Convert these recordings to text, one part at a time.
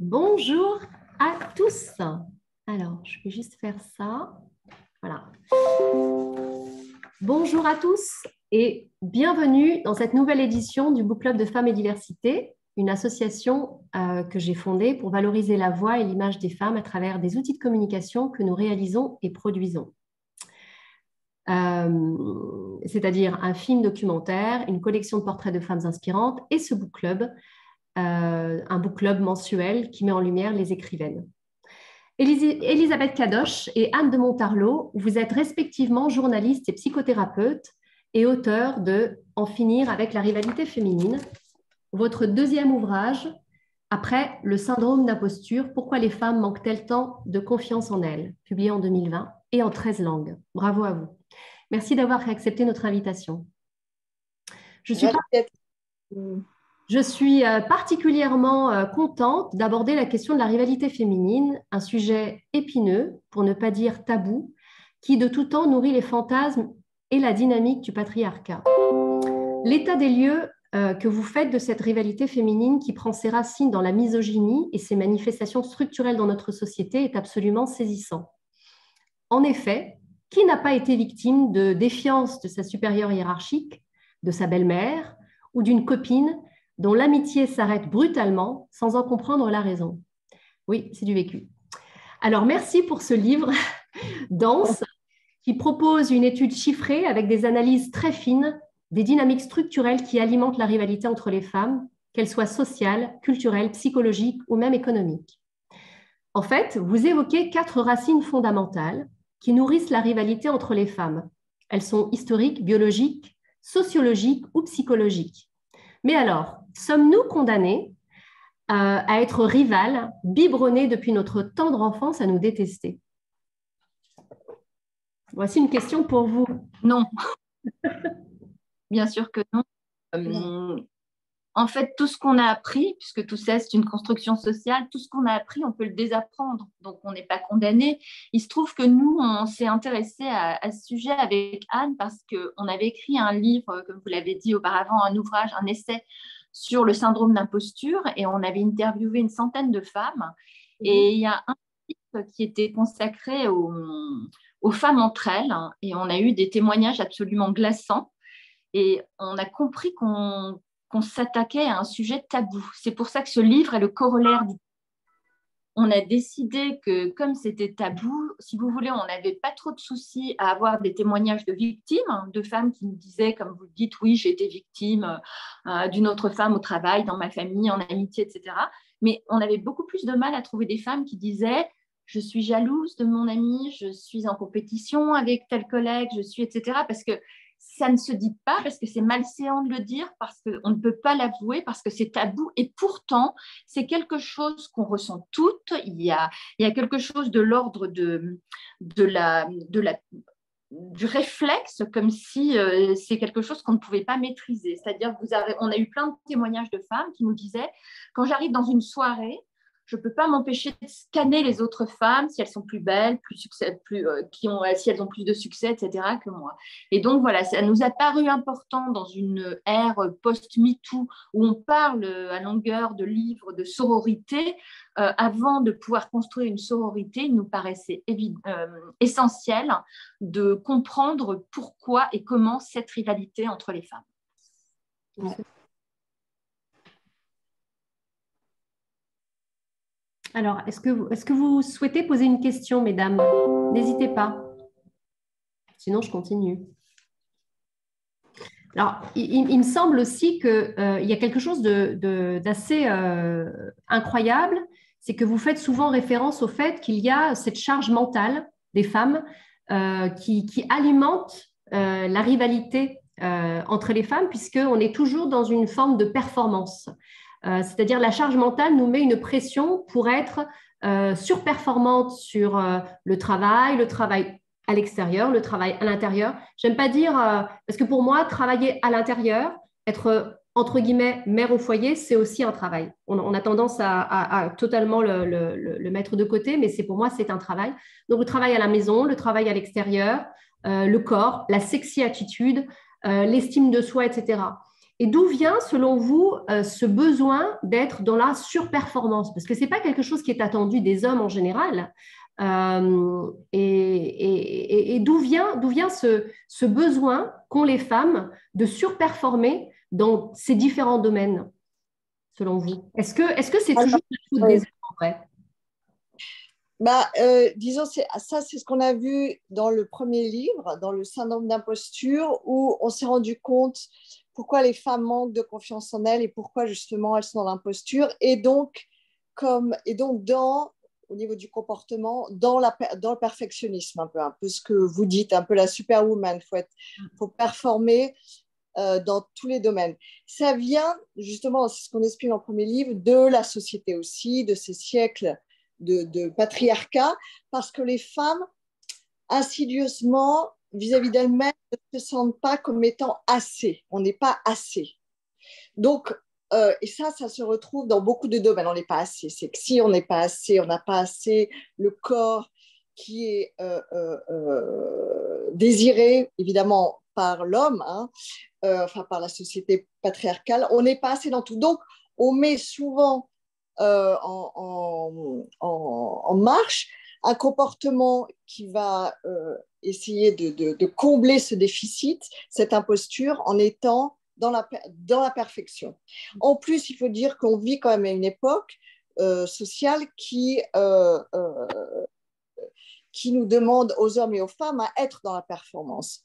Bonjour à tous. Alors, je vais juste faire ça. Voilà. Bonjour à tous et bienvenue dans cette nouvelle édition du Book Club de Femmes et Diversité, une association que j'ai fondée pour valoriser la voix et l'image des femmes à travers des outils de communication que nous réalisons et produisons. C'est-à-dire un film documentaire, une collection de portraits de femmes inspirantes et ce book club, un book club mensuel qui met en lumière les écrivaines. Elisabeth Kadosh et Anne de Montarlot, vous êtes respectivement journaliste et psychothérapeute et auteur de En finir avec la rivalité féminine, votre deuxième ouvrage après le syndrome d'imposture, pourquoi les femmes manquent-elles tant de confiance en elles, publié en 2020 et en 13 langues. Bravo à vous. Merci d'avoir accepté notre invitation. Je suis particulièrement contente d'aborder la question de la rivalité féminine, un sujet épineux, pour ne pas dire tabou, qui de tout temps nourrit les fantasmes et la dynamique du patriarcat. L'état des lieux que vous faites de cette rivalité féminine qui prend ses racines dans la misogynie et ses manifestations structurelles dans notre société est absolument saisissant. En effet, qui n'a pas été victime de défiance de sa supérieure hiérarchique, de sa belle-mère ou d'une copine dont l'amitié s'arrête brutalement sans en comprendre la raison? Oui, c'est du vécu. Alors, merci pour ce livre dense qui propose une étude chiffrée avec des analyses très fines des dynamiques structurelles qui alimentent la rivalité entre les femmes, qu'elles soient sociales, culturelles, psychologiques ou même économiques. En fait, vous évoquez 4 racines fondamentales qui nourrissent la rivalité entre les femmes. Elles sont historiques, biologiques, sociologiques ou psychologiques. Mais alors, sommes-nous condamnés à être rivales, biberonnées depuis notre tendre enfance à nous détester? Voici une question pour vous. Non. Bien sûr que non. En fait, tout ce qu'on a appris, puisque tout ça, c'est une construction sociale, tout ce qu'on a appris, on peut le désapprendre. Donc, on n'est pas condamné. Il se trouve que nous, on s'est intéressé à ce sujet avec Anne parce qu'on avait écrit un livre, comme vous l'avez dit auparavant, un ouvrage, un essai sur le syndrome d'imposture et on avait interviewé une centaine de femmes. Et il y a un titre qui était consacré aux femmes entre elles et on a eu des témoignages absolument glaçants. Et on a compris qu'on s'attaquait à un sujet tabou. C'est pour ça que ce livre est le corollaire du... On a décidé que, comme c'était tabou, si vous voulez, on n'avait pas trop de soucis à avoir des témoignages de victimes, de femmes qui nous disaient, comme vous le dites, oui, j'ai été victime d'une autre femme au travail, dans ma famille, en amitié, etc. Mais on avait beaucoup plus de mal à trouver des femmes qui disaient je suis jalouse de mon ami, je suis en compétition avec tel collègue, je suis, etc. Parce que ça ne se dit pas, parce que c'est malséant de le dire, parce qu'on ne peut pas l'avouer, parce que c'est tabou. Et pourtant, c'est quelque chose qu'on ressent toutes. Il y a quelque chose de l'ordre du réflexe, comme si c'est quelque chose qu'on ne pouvait pas maîtriser. C'est-à-dire, on a eu plein de témoignages de femmes qui nous disaient, quand j'arrive dans une soirée, je ne peux pas m'empêcher de scanner les autres femmes si elles sont plus belles, si elles ont plus de succès, etc. que moi. Et donc, voilà, ça nous a paru important dans une ère post-MeToo où on parle à longueur de livres de sororité. Avant de pouvoir construire une sororité, il nous paraissait essentiel de comprendre pourquoi et comment cette rivalité entre les femmes. Ouais. Alors, est-ce que vous souhaitez poser une question, mesdames? N'hésitez pas. Sinon, je continue. Alors, il me semble aussi qu'il y a quelque chose d'assez incroyable, c'est que vous faites souvent référence au fait qu'il y a cette charge mentale des femmes qui alimente la rivalité entre les femmes, puisqu'on est toujours dans une forme de performance. C'est-à-dire la charge mentale nous met une pression pour être surperformante sur le travail à l'extérieur, le travail à l'intérieur. J'aime pas dire, parce que pour moi, travailler à l'intérieur, être entre guillemets mère au foyer, c'est aussi un travail. On a tendance à totalement le mettre de côté, mais pour moi, c'est un travail. Donc le travail à la maison, le travail à l'extérieur, le corps, la sexy attitude, l'estime de soi, etc. Et d'où vient, selon vous, ce besoin d'être dans la surperformance? Parce que ce n'est pas quelque chose qui est attendu des hommes en général. Et d'où vient ce besoin qu'ont les femmes de surperformer dans ces différents domaines, selon vous? Est-ce que c'est toujours la faute des Oui. hommes en vrai? Bah, disons, ça, c'est ce qu'on a vu dans le premier livre, dans le syndrome d'imposture, où on s'est rendu compte pourquoi les femmes manquent de confiance en elles et pourquoi justement elles sont dans l'imposture. Et donc au niveau du comportement, dans le perfectionnisme, un peu ce que vous dites, un peu la superwoman. Faut performer dans tous les domaines. Ça vient justement, c'est ce qu'on explique dans le premier livre, de la société aussi, de ces siècles de patriarcat, parce que les femmes, insidieusement, vis-à-vis d'elles-mêmes, ne se sentent pas comme étant assez. On n'est pas assez. Donc, et ça se retrouve dans beaucoup de domaines. On n'est pas assez. C'est que si on n'est pas assez, on n'a pas assez le corps qui est désiré, évidemment, par l'homme, hein, enfin par la société patriarcale, on n'est pas assez dans tout. Donc, on met souvent en marche un comportement qui va essayer de combler ce déficit, cette imposture, en étant dans la perfection. En plus, il faut dire qu'on vit quand même à une époque sociale qui nous demande aux hommes et aux femmes à être dans la performance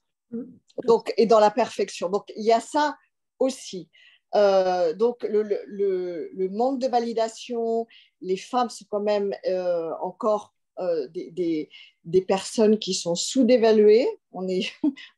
et dans la perfection. Donc, il y a ça aussi. Donc, le manque de validation, les femmes sont quand même encore des personnes qui sont sous-évaluées. On est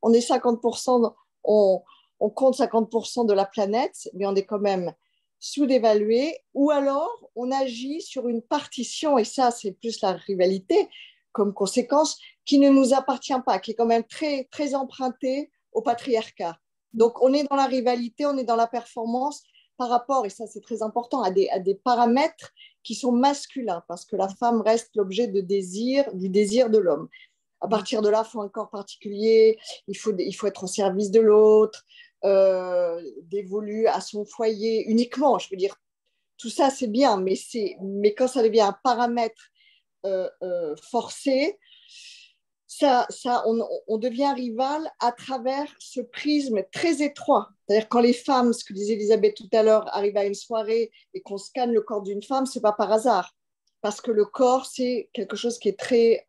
50%, on compte 50% de la planète, mais on est quand même sous-évalué. Ou alors, on agit sur une partition, et ça, c'est plus la rivalité comme conséquence, qui ne nous appartient pas, qui est quand même très, très empruntée au patriarcat. Donc, on est dans la rivalité, on est dans la performance par rapport, et ça c'est très important, à des paramètres qui sont masculins, parce que la femme reste l'objet du désir de l'homme. À partir de là, il faut un corps particulier, il faut être au service de l'autre, dévolu à son foyer uniquement. Je veux dire, tout ça c'est bien, mais quand ça devient un paramètre forcé, on devient rival à travers ce prisme très étroit. C'est-à-dire quand les femmes, ce que disait Elisabeth tout à l'heure, arrivent à une soirée et qu'on scanne le corps d'une femme, ce n'est pas par hasard. Parce que le corps, c'est quelque chose qui est très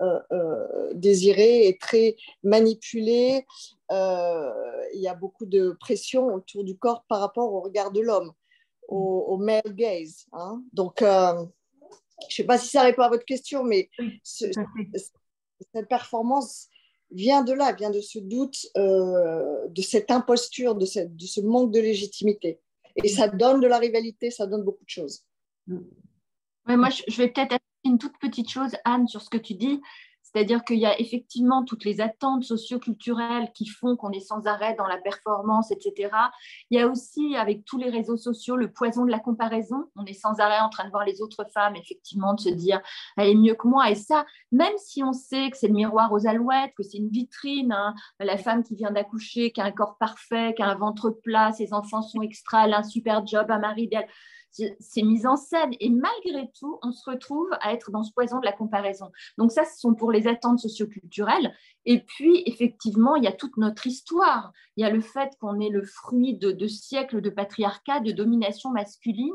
désiré et très manipulé. Il y a beaucoup de pression autour du corps par rapport au regard de l'homme, au male gaze. Hein. Donc, je ne sais pas si ça répond à votre question, mais cette performance vient de là, vient de ce doute, de cette imposture, de ce manque de légitimité. Et ça donne de la rivalité, ça donne beaucoup de choses. Ouais, moi, je vais peut-être ajouter une toute petite chose, Anne, sur ce que tu dis. C'est-à-dire qu'il y a effectivement toutes les attentes socioculturelles qui font qu'on est sans arrêt dans la performance, etc. Il y a aussi, avec tous les réseaux sociaux, le poison de la comparaison. On est sans arrêt en train de voir les autres femmes, effectivement, de se dire « elle est mieux que moi ». Et ça, même si on sait que c'est le miroir aux alouettes, que c'est une vitrine, hein, la femme qui vient d'accoucher, qui a un corps parfait, qui a un ventre plat, ses enfants sont extra, elle a un super job, un mari idéal, c'est mis en scène. Et malgré tout, on se retrouve à être dans ce poison de la comparaison. Donc ça, ce sont pour les attentes socioculturelles. Et puis, effectivement, il y a toute notre histoire. Il y a le fait qu'on est le fruit de siècles de patriarcat, de domination masculine.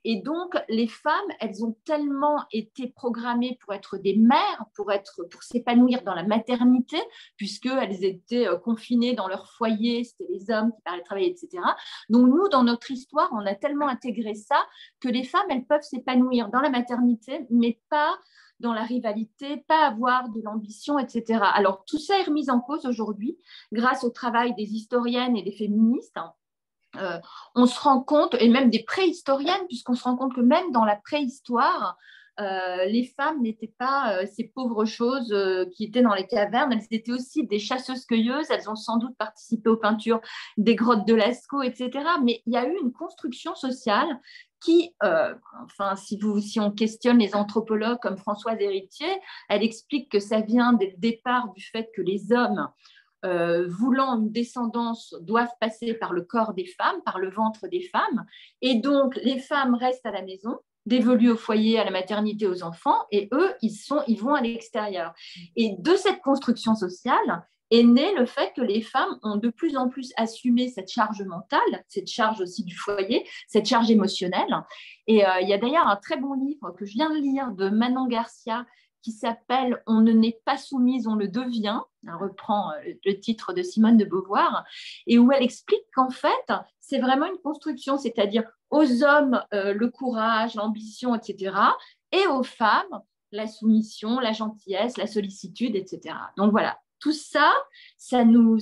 Et donc, les femmes, elles ont tellement été programmées pour être des mères, pour s'épanouir dans la maternité, puisqu'elles étaient confinées dans leur foyer, c'était les hommes qui parlaient travailler, etc. Donc, nous, dans notre histoire, on a tellement intégré ça que les femmes, elles peuvent s'épanouir dans la maternité, mais pas dans la rivalité, pas avoir de l'ambition, etc. Alors, tout ça est remis en cause aujourd'hui grâce au travail des historiennes et des féministes. On se rend compte, et même des préhistoriennes, puisqu'on se rend compte que même dans la préhistoire, les femmes n'étaient pas ces pauvres choses qui étaient dans les cavernes, elles étaient aussi des chasseuses-cueilleuses, elles ont sans doute participé aux peintures des grottes de Lascaux, etc. Mais il y a eu une construction sociale qui, enfin, si on questionne les anthropologues comme Françoise Héritier, elle explique que ça vient dès le départ du fait que les hommes voulant une descendance, doivent passer par le corps des femmes, par le ventre des femmes. Et donc, les femmes restent à la maison, dévolues au foyer, à la maternité, aux enfants, et eux, ils vont à l'extérieur. Et de cette construction sociale est né le fait que les femmes ont de plus en plus assumé cette charge mentale, cette charge aussi du foyer, cette charge émotionnelle. Et il y a d'ailleurs un très bon livre que je viens de lire de Manon Garcia qui s'appelle « On ne n'est pas soumise, on le devient ». Elle reprend le titre de Simone de Beauvoir, et où elle explique qu'en fait, c'est vraiment une construction, c'est-à-dire aux hommes le courage, l'ambition, etc., et aux femmes la soumission, la gentillesse, la sollicitude, etc. Donc voilà, tout ça, ça nous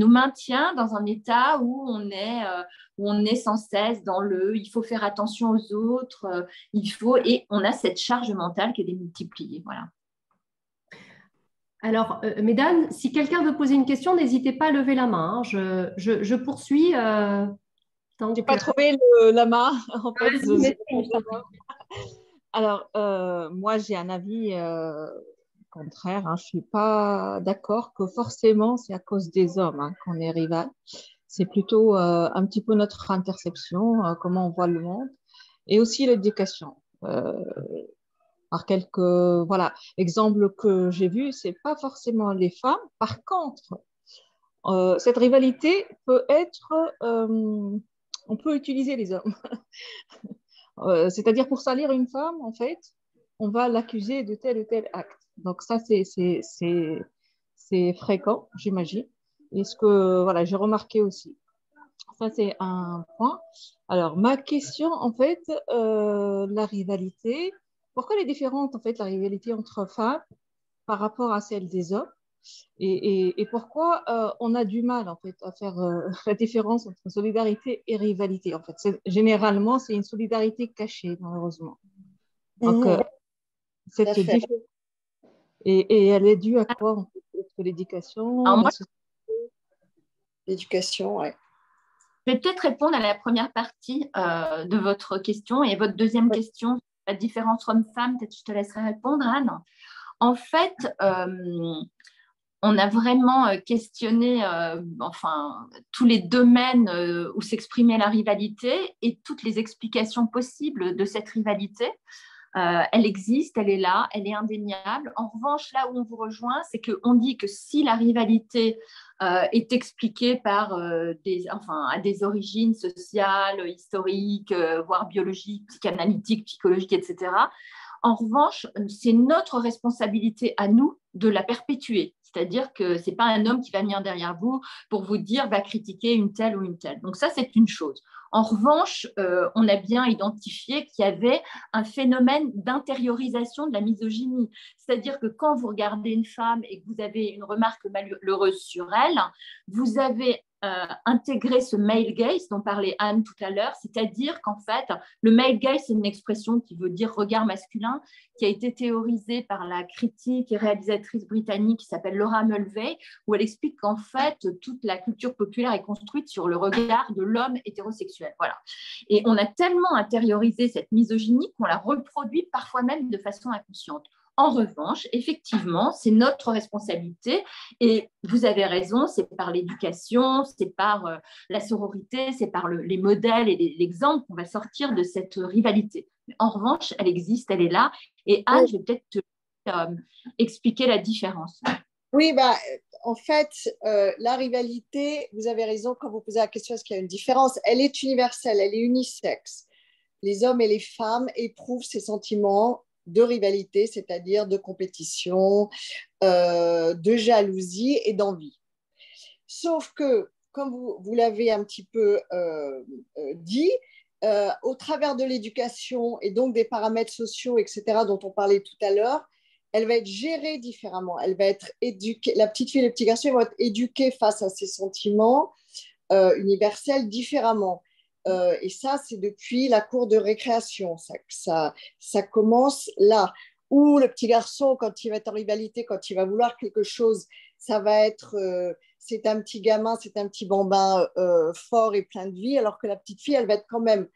maintient dans un état où on est sans cesse dans le « il faut faire attention aux autres », et on a cette charge mentale qui est démultipliée. Voilà. Alors, mesdames, si quelqu'un veut poser une question, n'hésitez pas à lever la main, hein. Je poursuis. Je n'ai pas trouvé la main, en fait. Alors, moi, j'ai un avis contraire. Hein. Je ne suis pas d'accord que forcément, c'est à cause des hommes qu'on est rival. C'est plutôt un petit peu notre interception, comment on voit le monde, et aussi l'éducation. Par quelques exemples que j'ai vus, ce n'est pas forcément les femmes. Par contre, cette rivalité peut être... on peut utiliser les hommes. C'est-à-dire pour salir une femme, en fait, on va l'accuser de tel ou tel acte. Donc ça, c'est fréquent, j'imagine. Et ce que j'ai remarqué aussi. Ça, c'est un point. Alors, ma question, en fait, la rivalité, pourquoi elle est différente, en fait, la rivalité entre femmes par rapport à celle des hommes? Et pourquoi on a du mal, en fait, à faire la différence entre solidarité et rivalité? En fait, généralement, c'est une solidarité cachée, malheureusement. Donc, cette différence, et elle est due à quoi, en fait? Est-ce que l'éducation, l'éducation, oui. Je vais peut-être répondre à la première partie de votre question, et votre deuxième question, la différence homme-femme, peut-être je te laisserai répondre, Anne. En fait, on a vraiment questionné tous les domaines où s'exprimait la rivalité et toutes les explications possibles de cette rivalité. Elle existe, elle est là, elle est indéniable. En revanche, là où on vous rejoint, c'est qu'on dit que si la rivalité est expliquée par à des origines sociales, historiques, voire biologiques, psychanalytiques, psychologiques, etc., en revanche, c'est notre responsabilité à nous de la perpétuer. C'est-à-dire que ce n'est pas un homme qui va venir derrière vous pour vous dire va critiquer une telle ou une telle. Donc ça, c'est une chose. En revanche, on a bien identifié qu'il y avait un phénomène d'intériorisation de la misogynie. C'est-à-dire que quand vous regardez une femme et que vous avez une remarque malheureuse sur elle, vous avez intégrer ce male gaze dont parlait Anne tout à l'heure, c'est-à-dire qu'en fait, le male gaze, c'est une expression qui veut dire regard masculin, qui a été théorisée par la critique et réalisatrice britannique qui s'appelle Laura Mulvey, où elle explique qu'en fait, toute la culture populaire est construite sur le regard de l'homme hétérosexuel. Voilà. Et on a tellement intériorisé cette misogynie qu'on la reproduit parfois même de façon inconsciente. En revanche, effectivement, c'est notre responsabilité et vous avez raison, c'est par l'éducation, c'est par la sororité, c'est par les modèles et l'exemple qu'on va sortir de cette rivalité. En revanche, elle existe, elle est là. Et Anne, je vais peut-être te expliquer la différence. Oui, en fait, la rivalité, vous avez raison quand vous posez la question, est-ce qu'il y a une différence? Elle est universelle, elle est unisexe. Les hommes et les femmes éprouvent ces sentiments de rivalité, c'est-à-dire de compétition, de jalousie et d'envie. Sauf que, comme vous l'avez un petit peu dit, au travers de l'éducation et donc des paramètres sociaux, etc., dont on parlait tout à l'heure, elle va être gérée différemment. Elle va être éduquée, la petite fille et le petit garçon vont être éduqués face à ces sentiments universels différemment. Et ça, c'est depuis la cour de récréation. Ça commence là. Où le petit garçon, quand il va être en rivalité, quand il va vouloir quelque chose, ça va être, c'est un petit gamin, c'est un petit bambin fort et plein de vie, alors que la petite fille, elle va être quand même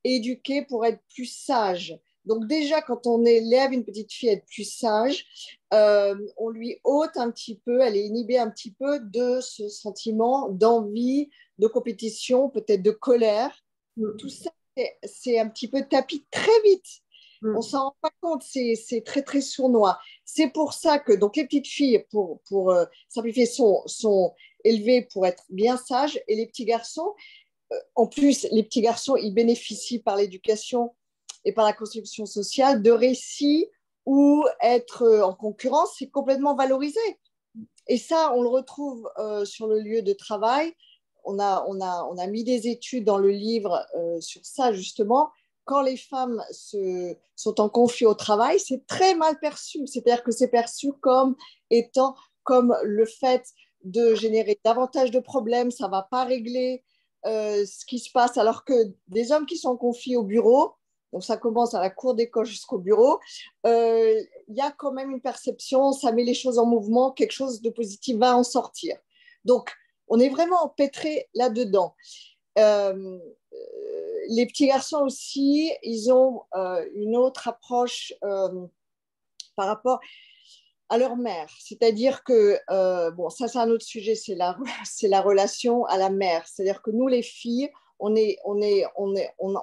éduquée pour être plus sage, Donc déjà, quand on élève une petite fille à être plus sage, on lui ôte un petit peu, elle est inhibée un petit peu de ce sentiment d'envie, de compétition, peut-être de colère. Tout ça, c'est un petit peu tapis très vite. On s'en rend pas compte, c'est très très sournois. C'est pour ça que donc les petites filles, pour simplifier, sont élevées pour être bien sages, et les petits garçons, en plus, les petits garçons, ils bénéficient par l'éducation et par la construction sociale de récits où être en concurrence, c'est complètement valorisé. Et ça, on le retrouve sur le lieu de travail. On a mis des études dans le livre sur ça, justement. Quand les femmes sont en conflit au travail, c'est très mal perçu. C'est-à-dire que c'est perçu comme étant comme le fait de générer davantage de problèmes, ça ne va pas régler ce qui se passe, alors que des hommes qui sont confiés au bureau, donc ça commence à la cour d'école jusqu'au bureau, il y a quand même une perception, ça met les choses en mouvement, quelque chose de positif va en sortir. Donc, on est vraiment empêtré là-dedans. Les petits garçons aussi, ils ont une autre approche par rapport à leur mère. C'est-à-dire que, bon, ça c'est un autre sujet, c'est la relation à la mère. C'est-à-dire que nous, les filles, on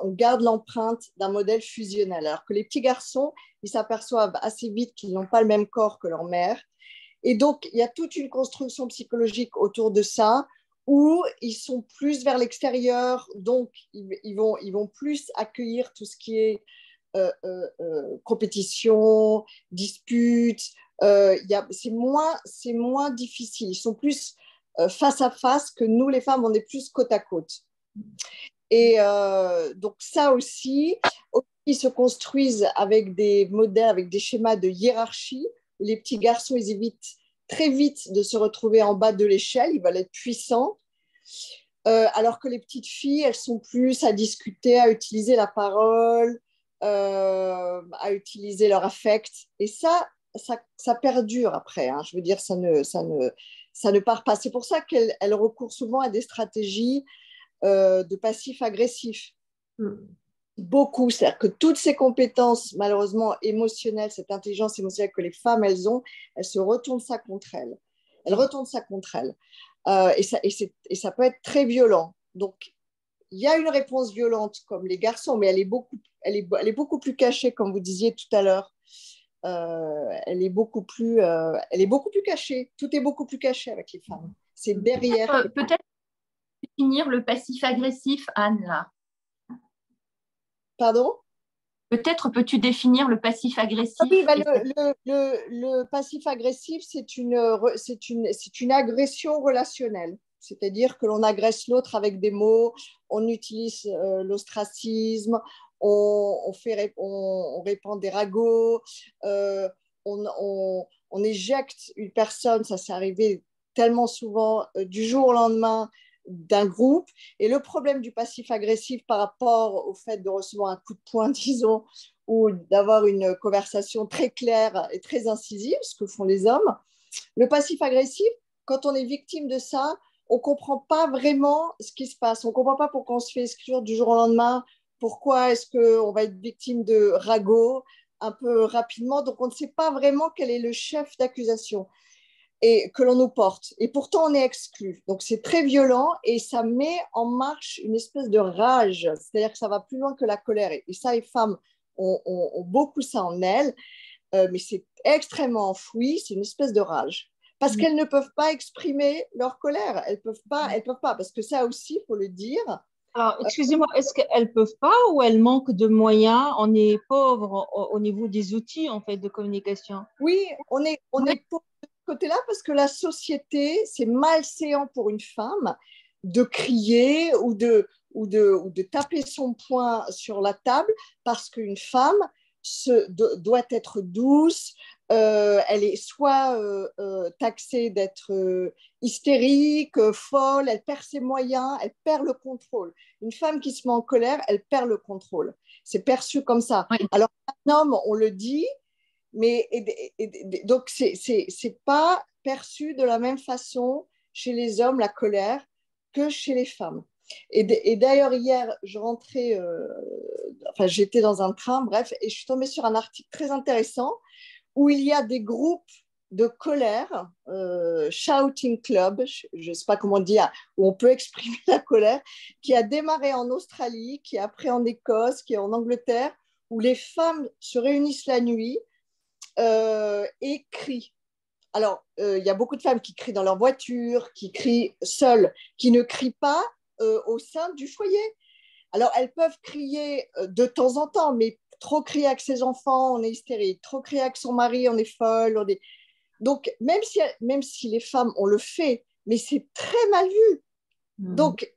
garde l'empreinte d'un modèle fusionnel. Alors que les petits garçons, ils s'aperçoivent assez vite qu'ils n'ont pas le même corps que leur mère. Et donc, il y a toute une construction psychologique autour de ça, où ils sont plus vers l'extérieur, donc ils vont plus accueillir tout ce qui est compétition, dispute. C'est moins difficile. Ils sont plus face à face que nous, les femmes, on est plus côte à côte. Et donc ça aussi, ils se construisent avec des modèles, avec des schémas de hiérarchie. Les petits garçons, ils évitent très vite de se retrouver en bas de l'échelle, ils veulent être puissants. Alors que les petites filles, elles sont plus à discuter, à utiliser la parole, à utiliser leur affect. Et ça perdure après. Hein. Je veux dire, ça ne part pas. C'est pour ça qu'elles recourent souvent à des stratégies de passif-agressif. Beaucoup. C'est-à-dire que toutes ces compétences, malheureusement, émotionnelles, cette intelligence émotionnelle que les femmes, elles ont, elles se retournent ça contre elles. Elles retournent ça contre elles. Et ça peut être très violent. Donc, il y a une réponse violente comme les garçons, mais elle est beaucoup plus cachée, comme vous disiez tout à l'heure. Elle est beaucoup plus cachée. Tout est beaucoup plus caché avec les femmes. C'est derrière. Peut-être définir le passif agressif, Anne, là. Pardon? Peut-être peux-tu définir le passif agressif? Oui, bah le passif agressif, c'est une agression relationnelle. C'est-à-dire que l'on agresse l'autre avec des mots, on utilise l'ostracisme, on répand des ragots, on éjecte une personne, ça s'est arrivé tellement souvent du jour au lendemain d'un groupe. Et le problème du passif agressif par rapport au fait de recevoir un coup de poing, disons, ou d'avoir une conversation très claire et très incisive, ce que font les hommes, le passif agressif, quand on est victime de ça, on ne comprend pas vraiment ce qui se passe. On ne comprend pas pourquoi on se fait exclure du jour au lendemain, pourquoi est-ce qu'on va être victime de ragots un peu rapidement. Donc, on ne sait pas vraiment quel est le chef d'accusation et que l'on nous porte. Et pourtant, on est exclu. Donc, c'est très violent et ça met en marche une espèce de rage. C'est-à-dire que ça va plus loin que la colère. Et ça, les femmes ont beaucoup ça en elles, mais c'est extrêmement enfoui. C'est une espèce de rage. Parce qu'elles ne peuvent pas exprimer leur colère. Elles peuvent pas, parce que ça aussi, il faut le dire. Alors, excusez-moi, est-ce qu'elles ne peuvent pas ou elles manquent de moyens? On est pauvre au niveau des outils, en fait, de communication. Oui, on est pauvre de ce côté-là parce que la société, c'est malséant pour une femme de crier ou de taper son poing sur la table parce qu'une femme doit être douce, elle est soit taxée d'être hystérique, folle, elle perd ses moyens, elle perd le contrôle. Une femme qui se met en colère, elle perd le contrôle. C'est perçu comme ça. Oui. Alors, un homme, on le dit, mais donc c'est pas perçu de la même façon chez les hommes, la colère, que chez les femmes. Et d'ailleurs, hier, je rentrais enfin, j'étais dans un train, bref, et je suis tombée sur un article très intéressant où il y a des groupes de colère, shouting club, je ne sais pas comment dire, où on peut exprimer la colère, qui a démarré en Australie, qui est après en Écosse, qui est en Angleterre, où les femmes se réunissent la nuit et crient. Alors, il y a beaucoup de femmes qui crient dans leur voiture, qui crient seules, qui ne crient pas au sein du foyer. Alors, elles peuvent crier de temps en temps, mais trop crier avec ses enfants, on est hystérique. Trop crier avec son mari, on est folle. Donc, même si les femmes, on le fait, mais c'est très mal vu. Donc,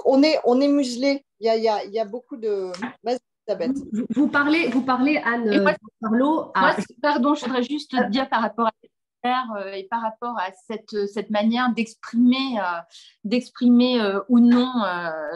on est muselé. Il y a beaucoup de... Vas-y, Elisabeth. Vous parlez, Anne Parlot. Pardon, je voudrais juste dire par rapport à et par rapport à cette manière d'exprimer ou non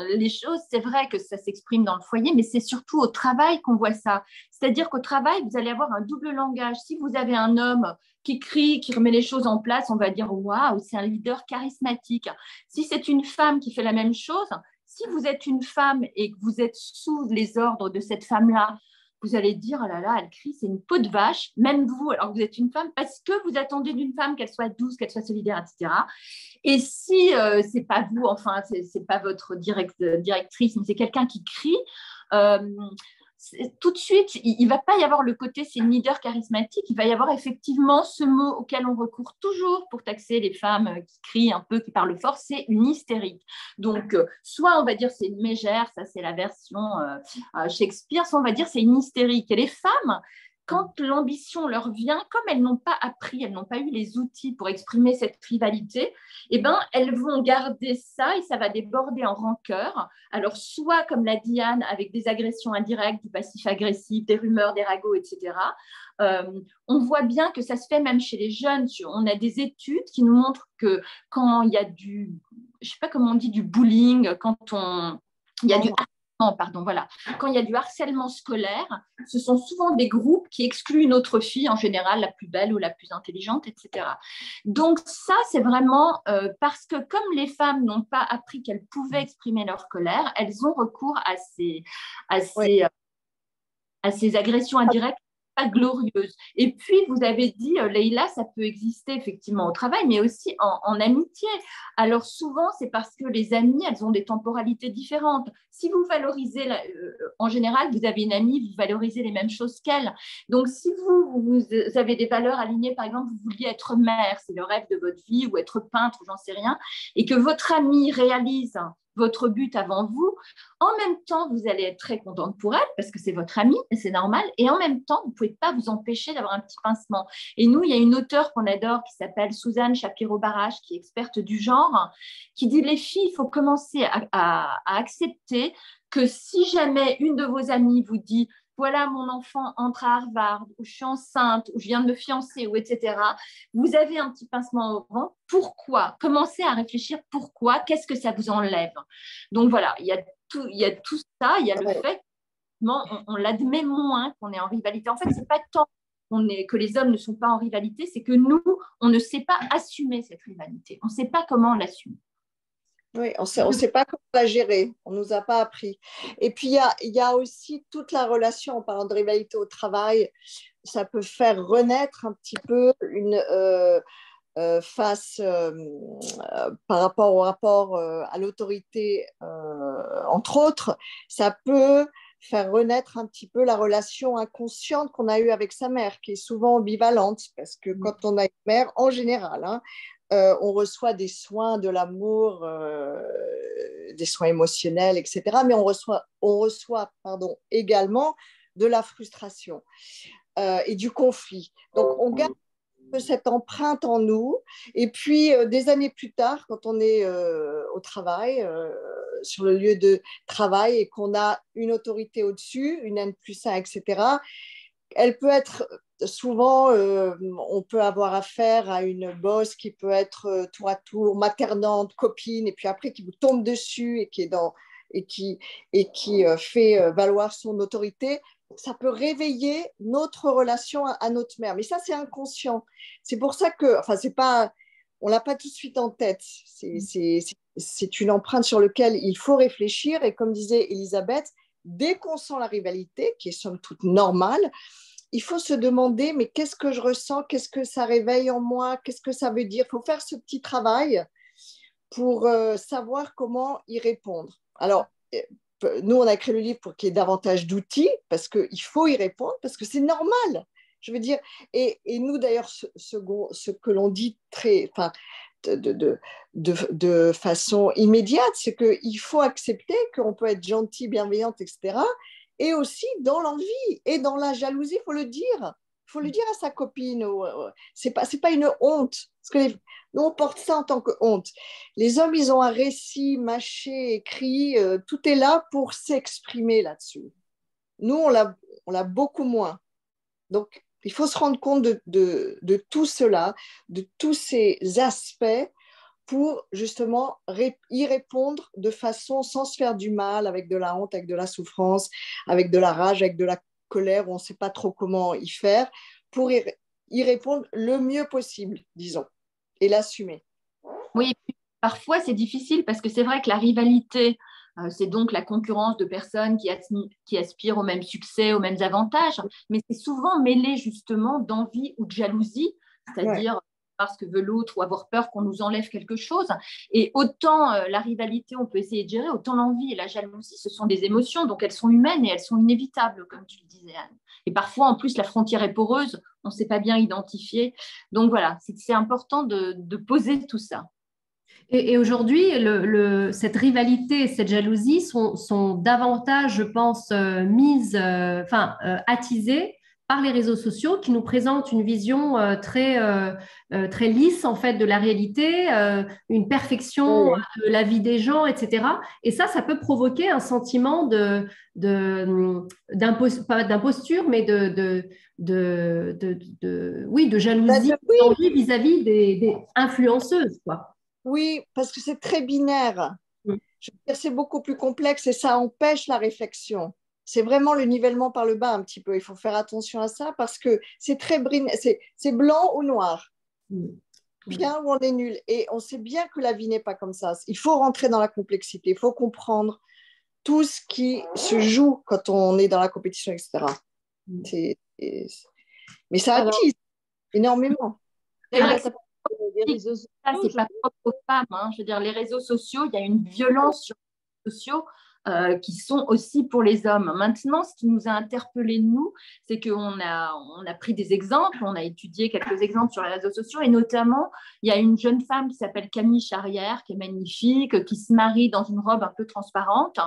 les choses. C'est vrai que ça s'exprime dans le foyer, mais c'est surtout au travail qu'on voit ça. C'est-à-dire qu'au travail, vous allez avoir un double langage. Si vous avez un homme qui crie, qui remet les choses en place, on va dire « waouh, c'est un leader charismatique ». Si c'est une femme qui fait la même chose, si vous êtes une femme et que vous êtes sous les ordres de cette femme-là, vous allez dire, oh là là, elle crie, c'est une peau de vache, même vous, alors que vous êtes une femme, parce que vous attendez d'une femme qu'elle soit douce, qu'elle soit solidaire, etc. Et si c'est pas vous, enfin, c'est pas votre directrice, mais c'est quelqu'un qui crie, tout de suite, il ne va pas y avoir le côté c'est une leader charismatique, il va y avoir effectivement ce mot auquel on recourt toujours pour taxer les femmes qui crient un peu, qui parlent fort, c'est une hystérique. Donc, soit on va dire c'est une mégère, ça c'est la version Shakespeare, soit on va dire c'est une hystérique. Et les femmes, quand l'ambition leur vient, comme elles n'ont pas appris, elles n'ont pas eu les outils pour exprimer cette rivalité, eh ben, elles vont garder ça et ça va déborder en rancœur. Alors, soit, comme l'a dit Anne, avec des agressions indirectes, du passif agressif, des rumeurs, des ragots, etc. On voit bien que ça se fait même chez les jeunes. On a des études qui nous montrent que quand il y a je ne sais pas comment on dit, du bullying, il y a du pardon, voilà. Quand il y a du harcèlement scolaire, ce sont souvent des groupes qui excluent une autre fille, en général la plus belle ou la plus intelligente, etc. Donc ça, c'est vraiment parce que comme les femmes n'ont pas appris qu'elles pouvaient exprimer leur colère, elles ont recours à ces agressions indirectes pas glorieuses. Et puis, vous avez dit, Leïla, ça peut exister effectivement au travail, mais aussi en amitié. Alors souvent, c'est parce que les amies, elles ont des temporalités différentes. Si vous valorisez, en général, vous avez une amie, vous valorisez les mêmes choses qu'elle. Donc, si vous avez des valeurs alignées, par exemple, vous vouliez être mère, c'est le rêve de votre vie, ou être peintre, ou j'en sais rien, et que votre amie réalise votre but avant vous, en même temps, vous allez être très contente pour elle parce que c'est votre amie et c'est normal. Et en même temps, vous ne pouvez pas vous empêcher d'avoir un petit pincement. Et nous, il y a une auteure qu'on adore qui s'appelle Suzanne Shapiro-Barash, qui est experte du genre, qui dit les filles, il faut commencer à accepter que si jamais une de vos amies vous dit voilà, mon enfant entre à Harvard, ou je suis enceinte, ou je viens de me fiancer, ou etc. Vous avez un petit pincement au ventre. Pourquoi? Commencez à réfléchir pourquoi, qu'est-ce que ça vous enlève? Donc voilà, il y a tout ça, il y a le fait qu'on l'admet moins qu'on est en rivalité. En fait, c'est pas tant que les hommes ne sont pas en rivalité, c'est que nous, on ne sait pas assumer cette rivalité. On ne sait pas comment l'assumer. Oui, on ne sait pas comment la gérer, on ne nous a pas appris. Et puis, il y a aussi toute la relation, en parlant de rivalité au travail, ça peut faire renaître un petit peu une face par rapport au rapport à l'autorité, entre autres, ça peut faire renaître un petit peu la relation inconsciente qu'on a eue avec sa mère, qui est souvent ambivalente, parce que quand on a une mère, en général, on reçoit des soins, de l'amour, des soins émotionnels, etc. Mais on reçoit également de la frustration et du conflit. Donc, on garde cette empreinte en nous. Et puis, des années plus tard, quand on est au travail, sur le lieu de travail, et qu'on a une autorité au-dessus, une N+1, etc., elle peut être souvent, on peut avoir affaire à une boss qui peut être tour à tour maternante, copine, et puis après qui vous tombe dessus et qui fait valoir son autorité. Ça peut réveiller notre relation à notre mère. Mais ça, c'est inconscient. C'est pour ça que, enfin, c'est pas, on l'a pas tout de suite en tête. C'est c'est une empreinte sur laquelle il faut réfléchir. Et comme disait Elisabeth, dès qu'on sent la rivalité, qui est somme toute normale, il faut se demander, mais qu'est-ce que je ressens? Qu'est-ce que ça réveille en moi? Qu'est-ce que ça veut dire? Il faut faire ce petit travail pour savoir comment y répondre. Alors, nous, on a écrit le livre pour qu'il y ait davantage d'outils, parce qu'il faut y répondre, parce que c'est normal. Je veux dire, et nous, d'ailleurs, ce que l'on dit de façon immédiate, c'est qu'il faut accepter qu'on peut être gentil, bienveillante, etc. Et aussi dans l'envie et dans la jalousie, il faut le dire. Il faut le dire à sa copine. C'est pas une honte. Parce que nous, on porte ça en tant que honte. Les hommes, ils ont un récit mâché, écrit. Tout est là pour s'exprimer là-dessus. Nous, on l'a beaucoup moins. Donc, il faut se rendre compte de tout cela, de tous ces aspects pour justement y répondre de façon sans se faire du mal, avec de la honte, avec de la souffrance, avec de la rage, avec de la colère, on ne sait pas trop comment y faire, pour y répondre le mieux possible, disons, et l'assumer. Oui, parfois c'est difficile parce que c'est vrai que la rivalité, c'est donc la concurrence de personnes qui aspirent au même succès, aux mêmes avantages, mais c'est souvent mêlé justement d'envie ou de jalousie, c'est-à-dire parce que veut l'autre ou avoir peur qu'on nous enlève quelque chose. Et autant la rivalité, on peut essayer de gérer, autant l'envie et la jalousie, ce sont des émotions, donc elles sont humaines et elles sont inévitables, comme tu le disais, Anne. Et parfois, en plus, la frontière est poreuse, on ne sait pas bien identifier. Donc voilà, c'est important de poser tout ça. Et aujourd'hui, cette rivalité, cette jalousie sont davantage, je pense, attisées par les réseaux sociaux qui nous présentent une vision très lisse en fait de la réalité, une perfection de la vie des gens, etc. Et ça peut provoquer un sentiment pas d'imposture, mais de jalousie, d'envie vis-à-vis des influenceuses, quoi. Oui, parce que c'est très binaire. Je veux dire, c'est beaucoup plus complexe et ça empêche la réflexion. C'est vraiment le nivellement par le bas un petit peu. Il faut faire attention à ça parce que c'est très c'est blanc ou noir. Bien ou on est nul. Et on sait bien que la vie n'est pas comme ça. Il faut rentrer dans la complexité. Il faut comprendre tout ce qui se joue quand on est dans la compétition, etc. Mais ça attise énormément. Ça, c'est pas propre aux femmes. Hein. Je veux dire, les réseaux sociaux, il y a une violence sur les réseaux sociaux qui sont aussi pour les hommes. Maintenant, ce qui nous a interpellés, nous, c'est qu'on a pris des exemples, on a étudié quelques exemples sur les réseaux sociaux, et notamment, il y a une jeune femme qui s'appelle Camille Charrière, qui est magnifique, qui se marie dans une robe un peu transparente,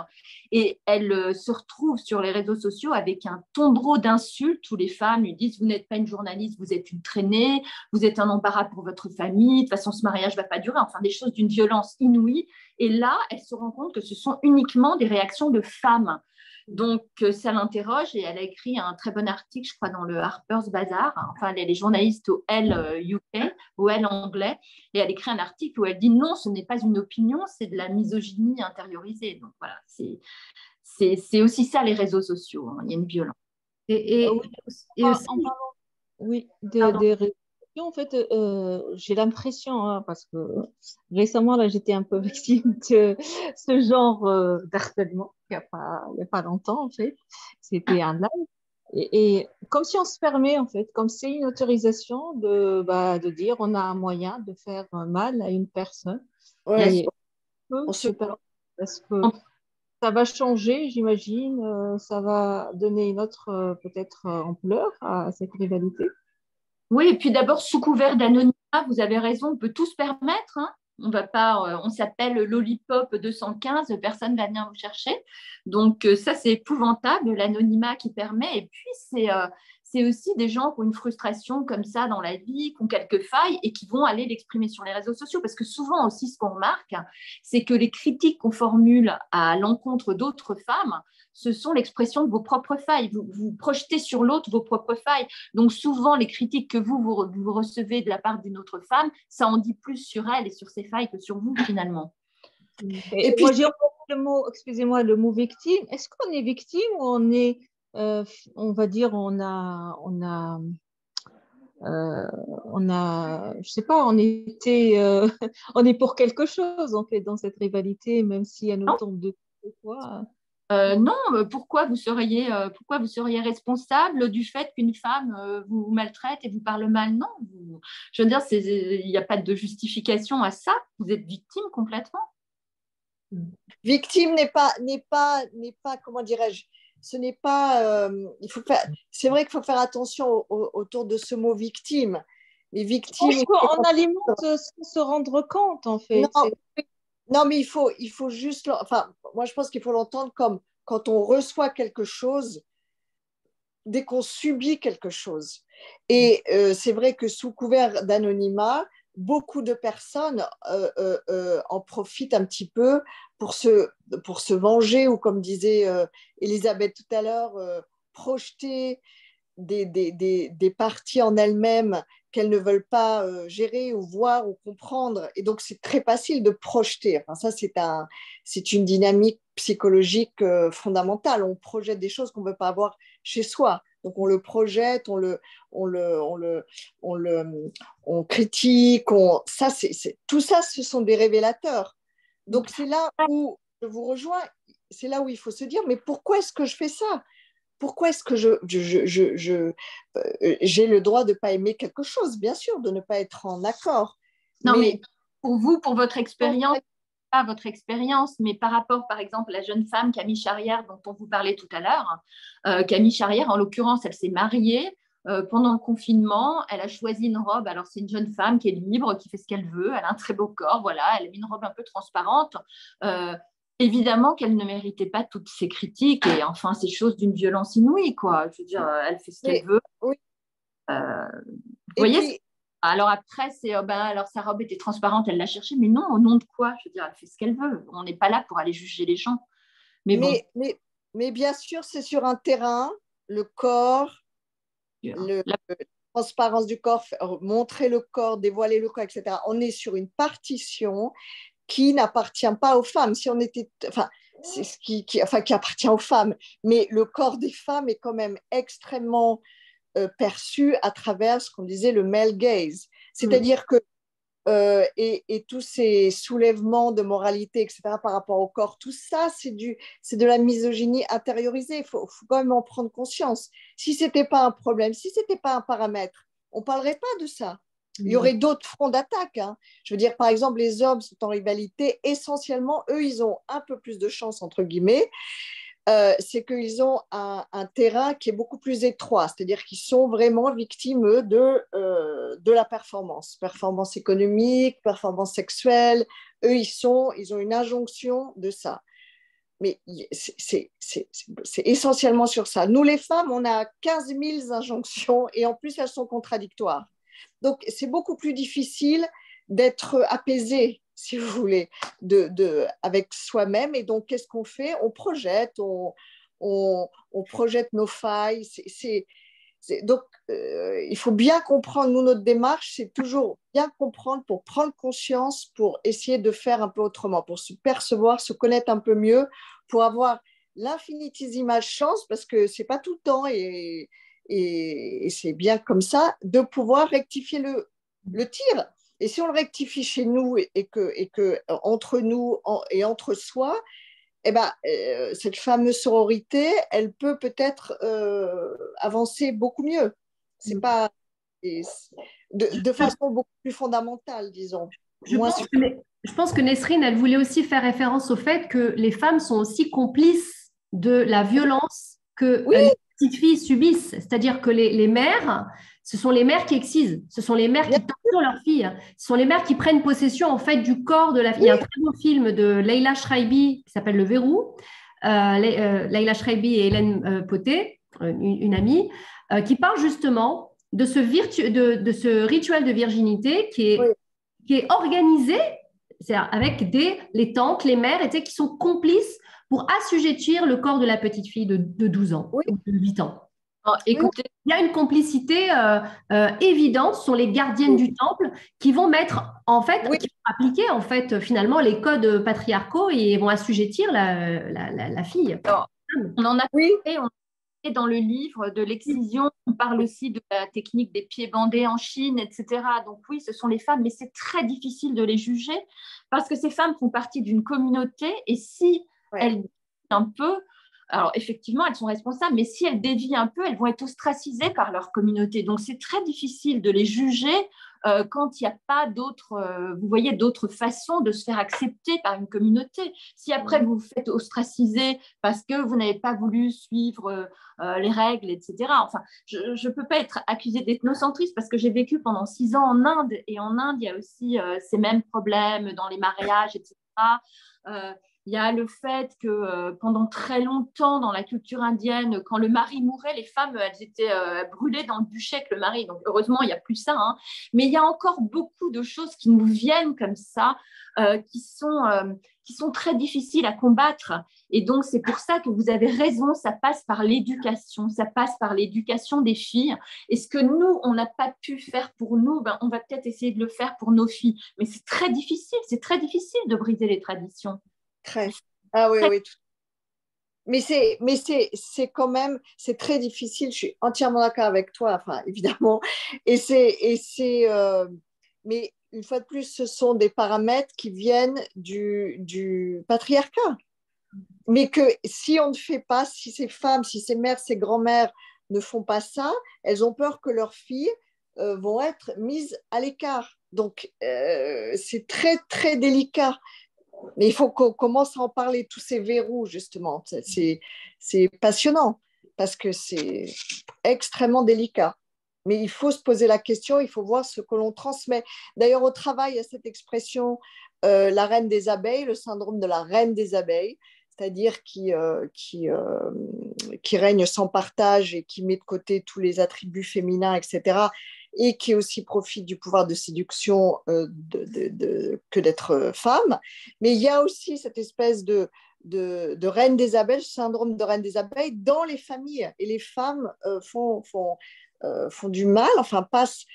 et elle se retrouve sur les réseaux sociaux avec un tombereau d'insultes où les femmes lui disent « Vous n'êtes pas une journaliste, vous êtes une traînée, vous êtes un embarras pour votre famille, de toute façon, ce mariage ne va pas durer », enfin, des choses d'une violence inouïe. Et là, elle se rend compte que ce sont uniquement des réactions de femmes. Donc, ça l'interroge et elle a écrit un très bon article, je crois, dans le Harper's Bazaar, enfin, les journalistes au Elle UK, au Elle anglais, et elle écrit un article où elle dit non, ce n'est pas une opinion, c'est de la misogynie intériorisée. Donc, voilà, c'est aussi ça, les réseaux sociaux. Hein. Il y a une violence. Et aussi... Oui, des réseaux. En fait, j'ai l'impression, hein, parce que récemment, là, j'étais un peu victime de ce genre d'harcèlement, il n'y a pas longtemps, en fait. C'était un live. Et comme si on se permet, en fait, comme c'est une autorisation de dire on a un moyen de faire mal à une personne. Ouais, et on se permet parce que ça va changer, j'imagine, ça va donner une autre, peut-être, ampleur à cette rivalité. Oui, et puis d'abord, sous couvert d'anonymat, vous avez raison, on peut tout se permettre. Hein. On s'appelle Lollipop 215, personne ne va venir vous chercher. Donc ça, c'est épouvantable, l'anonymat qui permet. Et puis, c'est aussi des gens qui ont une frustration comme ça dans la vie, qui ont quelques failles et qui vont aller l'exprimer sur les réseaux sociaux. Parce que souvent aussi, ce qu'on remarque, c'est que les critiques qu'on formule à l'encontre d'autres femmes, ce sont l'expression de vos propres failles. Vous projetez sur l'autre vos propres failles. Donc souvent, les critiques que vous recevez de la part d'une autre femme, ça en dit plus sur elle et sur ses failles que sur vous, finalement. Et puis, moi, j'ai entendu le mot, excusez-moi, le mot victime. Est-ce qu'on est victime ou on est, on va dire, on a On a, je sais pas, on était, on est pour quelque chose en fait dans cette rivalité, même si elle nous tombe de fois. Non, pourquoi vous seriez responsable du fait qu'une femme vous maltraite et vous parle mal? Non, je veux dire, il n'y a pas de justification à ça. Vous êtes victime complètement. Victime n'est pas, comment dirais-je, ce n'est pas, c'est vrai qu'il faut faire attention autour de ce mot victime. Mais victime, Je pense qu'on alimente sans se rendre compte en fait. non, non, mais il faut juste, enfin, moi je pense qu'il faut l'entendre comme quand on reçoit quelque chose, dès qu'on subit quelque chose. Et c'est vrai que sous couvert d'anonymat, beaucoup de personnes en profitent un petit peu pour se venger ou, comme disait Elisabeth tout à l'heure, projeter des parties en elles-mêmes qu'elles ne veulent pas gérer ou voir ou comprendre. Et donc, c'est très facile de projeter. Enfin, ça, c'est une dynamique psychologique fondamentale. On projette des choses qu'on ne veut pas avoir chez soi. Donc, on le projette, on critique. Tout ça, ce sont des révélateurs. Donc, c'est là où je vous rejoins. C'est là où il faut se dire, mais pourquoi est-ce que je fais ça? Pourquoi est-ce que j'ai le droit de ne pas aimer quelque chose? Bien sûr, de ne pas être en accord. Non, mais pour vous, pour votre expérience, pas votre expérience, mais par rapport, par exemple, à la jeune femme Camille Charrière dont on vous parlait tout à l'heure. Camille Charrière, en l'occurrence, elle s'est mariée pendant le confinement. Elle a choisi une robe. Alors, c'est une jeune femme qui est libre, qui fait ce qu'elle veut. Elle a un très beau corps, voilà. Elle a mis une robe un peu transparente. Évidemment qu'elle ne méritait pas toutes ces critiques et enfin ces choses d'une violence inouïe, quoi. Je veux dire, elle fait ce qu'elle veut. Oui. Vous voyez, alors après, alors sa robe était transparente, elle l'a cherchée, mais non, au nom de quoi? Je veux dire, elle fait ce qu'elle veut. On n'est pas là pour aller juger les gens. Mais bien sûr, c'est sur un terrain, le corps, la transparence du corps, montrer le corps, dévoiler le corps, etc. On est sur une partition qui n'appartient pas aux femmes. Si on était, enfin, c'est ce qui appartient aux femmes, mais le corps des femmes est quand même extrêmement perçu à travers ce qu'on disait le male gaze. C'est-à-dire que et tous ces soulèvements de moralité, etc., par rapport au corps, tout ça, c'est de la misogynie intériorisée. Il faut quand même en prendre conscience. Si ce n'était pas un problème, si ce n'était pas un paramètre, on ne parlerait pas de ça. Il y aurait d'autres fronts d'attaque. Hein. Je veux dire, par exemple, les hommes sont en rivalité. Essentiellement, eux, ils ont un peu plus de chance, entre guillemets. C'est qu'ils ont un terrain qui est beaucoup plus étroit, c'est-à-dire qu'ils sont vraiment victimes de la performance économique, performance sexuelle. Eux, ils ont une injonction de ça. Mais c'est essentiellement sur ça. Nous, les femmes, on a 15 000 injonctions et en plus, elles sont contradictoires. Donc, c'est beaucoup plus difficile d'être apaisé, si vous voulez, avec soi-même. Et donc, qu'est-ce qu'on fait? On projette, on projette nos failles. Donc, il faut bien comprendre, nous, notre démarche, c'est toujours bien comprendre pour prendre conscience, pour essayer de faire un peu autrement, pour se percevoir, se connaître un peu mieux, pour avoir l'infinitésimale chance, parce que ce n'est pas tout le temps et c'est bien comme ça, de pouvoir rectifier le tir. Et si on le rectifie chez nous et que entre nous et entre soi, eh ben, cette fameuse sororité, elle peut peut-être avancer beaucoup mieux. C'est pas de façon beaucoup plus fondamentale, disons. Je pense que Nesrine, elle voulait aussi faire référence au fait que les femmes sont aussi complices de la violence que les petites filles subissent. C'est-à-dire que les mères, ce sont les mères qui excisent, ce sont les mères qui torturent leurs filles, ce sont les mères qui prennent possession en fait du corps de la fille. Il y a un très beau film de Leila Schreibi qui s'appelle Le Verrou. Leila Schreibi et Hélène Poté, une amie, qui parle justement de ce rituel de virginité qui est organisé, avec les tantes, les mères, qui sont complices pour assujettir le corps de la petite fille de 12 ans ou de 8 ans. Écoutez, il y a une complicité évidente. Ce sont les gardiennes du temple qui vont mettre, en fait, qui vont appliquer en fait finalement les codes patriarcaux et vont assujettir la fille. Alors, on en a parlé, Et dans le livre de l'excision, on parle aussi de la technique des pieds bandés en Chine, etc. Donc oui, ce sont les femmes, mais c'est très difficile de les juger parce que ces femmes font partie d'une communauté et si elles dévient un peu, alors effectivement, elles sont responsables, mais si elles dévient un peu, elles vont être ostracisées par leur communauté. Donc c'est très difficile de les juger quand il n'y a pas d'autres, vous voyez, d'autres façons de se faire accepter par une communauté. Si après vous vous faites ostraciser parce que vous n'avez pas voulu suivre les règles, etc. Enfin, je ne peux pas être accusée d'ethnocentriste parce que j'ai vécu pendant 6 ans en Inde et en Inde, il y a aussi ces mêmes problèmes dans les mariages, etc. Il y a le fait que pendant très longtemps dans la culture indienne, quand le mari mourait, les femmes, elles étaient brûlées dans le bûcher avec le mari. Donc heureusement, il n'y a plus ça. Hein. Mais il y a encore beaucoup de choses qui nous viennent comme ça, qui sont très difficiles à combattre. Et donc, c'est pour ça que vous avez raison, ça passe par l'éducation, ça passe par l'éducation des filles. Et ce que nous, on n'a pas pu faire pour nous, ben, on va peut-être essayer de le faire pour nos filles. Mais c'est très difficile de briser les traditions. Très. Ah oui, oui. Mais c'est quand même, c'est très difficile. Je suis entièrement d'accord avec toi, enfin, évidemment. Mais une fois de plus, ce sont des paramètres qui viennent du patriarcat. Mais que si on ne fait pas, si ces femmes, si ces mères, ces grand-mères ne font pas ça, elles ont peur que leurs filles vont être mises à l'écart. Donc, c'est très, très délicat. Mais il faut qu'on commence à en parler, tous ces verrous, justement. C'est passionnant parce que c'est extrêmement délicat. Mais il faut se poser la question, il faut voir ce que l'on transmet. D'ailleurs, au travail, il y a cette expression, la reine des abeilles, le syndrome de la reine des abeilles, c'est-à-dire qui règne sans partage et qui met de côté tous les attributs féminins, etc., et qui aussi profite du pouvoir de séduction que d'être femme. Mais il y a aussi cette espèce de reine des abeilles, syndrome de reine des abeilles dans les familles. Et les femmes font du mal, enfin passent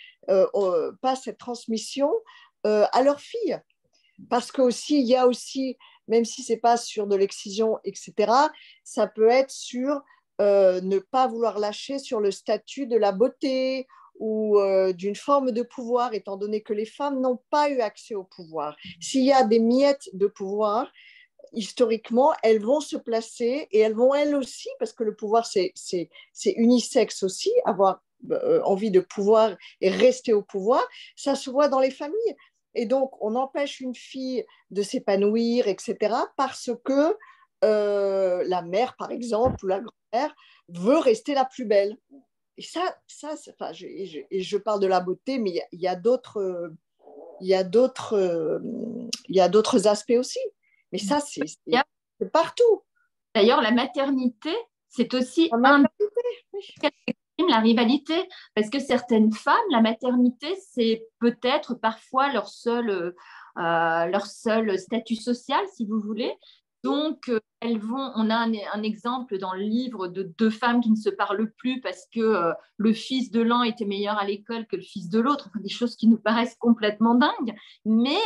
cette transmission à leurs filles. Parce qu'il y a aussi, même si ce n'est pas sur de l'excision, etc., ça peut être sur ne pas vouloir lâcher sur le statut de la beauté ou d'une forme de pouvoir, étant donné que les femmes n'ont pas eu accès au pouvoir. S'il y a des miettes de pouvoir, historiquement, elles vont se placer et elles vont elles aussi, parce que le pouvoir, c'est unisexe aussi, avoir envie de pouvoir et rester au pouvoir, ça se voit dans les familles. Et donc, on empêche une fille de s'épanouir, etc., parce que la mère, par exemple, ou la grand-mère, veut rester la plus belle. Et enfin, je parle de la beauté, mais il y a d'autres aspects aussi. Mais ça, c'est partout. D'ailleurs, la maternité, c'est aussi la rivalité, parce que certaines femmes, la maternité, c'est peut-être parfois leur seul statut social, si vous voulez. Donc, on a un exemple dans le livre de 2 femmes qui ne se parlent plus parce que le fils de l'un était meilleur à l'école que le fils de l'autre, enfin, des choses qui nous paraissent complètement dingues, mais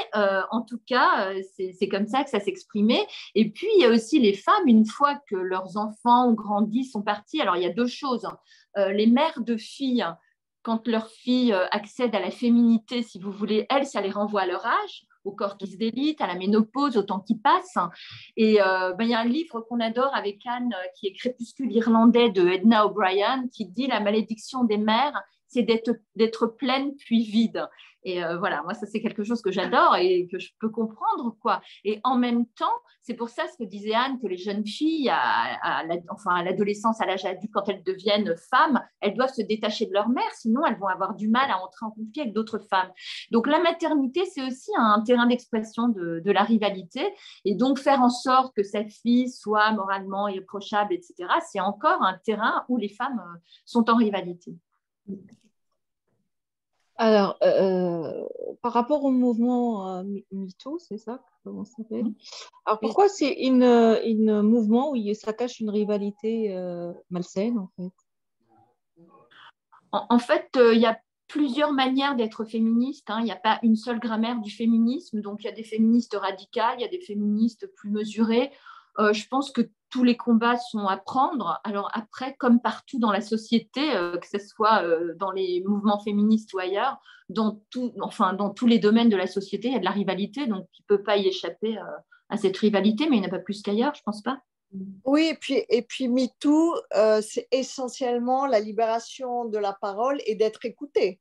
en tout cas, c'est comme ça que ça s'exprimait. Et puis, il y a aussi les femmes, une fois que leurs enfants ont grandi, sont partis, alors il y a 2 choses. Les mères de filles, quand leurs filles accèdent à la féminité, si vous voulez, elles, ça les renvoie à leur âge, au corps qui se délite, à la ménopause, au temps qui passe. Et y a un livre qu'on adore avec Anne, qui est Crépuscule irlandais de Edna O'Brien, qui dit la malédiction des mères, c'est d'être pleine puis vide. Et voilà, moi, ça, c'est quelque chose que j'adore et que je peux comprendre, quoi. Et en même temps, c'est pour ça ce que disait Anne, que les jeunes filles, à l'adolescence, à l'âge adulte, quand elles deviennent femmes, elles doivent se détacher de leur mère, sinon elles vont avoir du mal à entrer en conflit avec d'autres femmes. Donc, la maternité, c'est aussi un terrain d'expression de la rivalité. Et donc, faire en sorte que sa fille soit moralement irréprochable, etc., c'est encore un terrain où les femmes sont en rivalité. Alors, par rapport au mouvement MeToo, c'est ça? Comment ça s'appelle? Alors, pourquoi c'est une mouvement où ça cache une rivalité malsaine, en fait? En fait, il y a plusieurs manières d'être féministe. Hein. Il n'y a pas une seule grammaire du féminisme. Donc, il y a des féministes radicales, il y a des féministes plus mesurées. Je pense que tous les combats sont à prendre. Alors après, comme partout dans la société, que ce soit dans les mouvements féministes ou ailleurs, dans tous les domaines de la société, il y a de la rivalité, donc il ne peut pas y échapper à cette rivalité, mais il n'y en a pas plus qu'ailleurs, je ne pense pas. Oui, et puis MeToo, c'est essentiellement la libération de la parole et d'être écouté.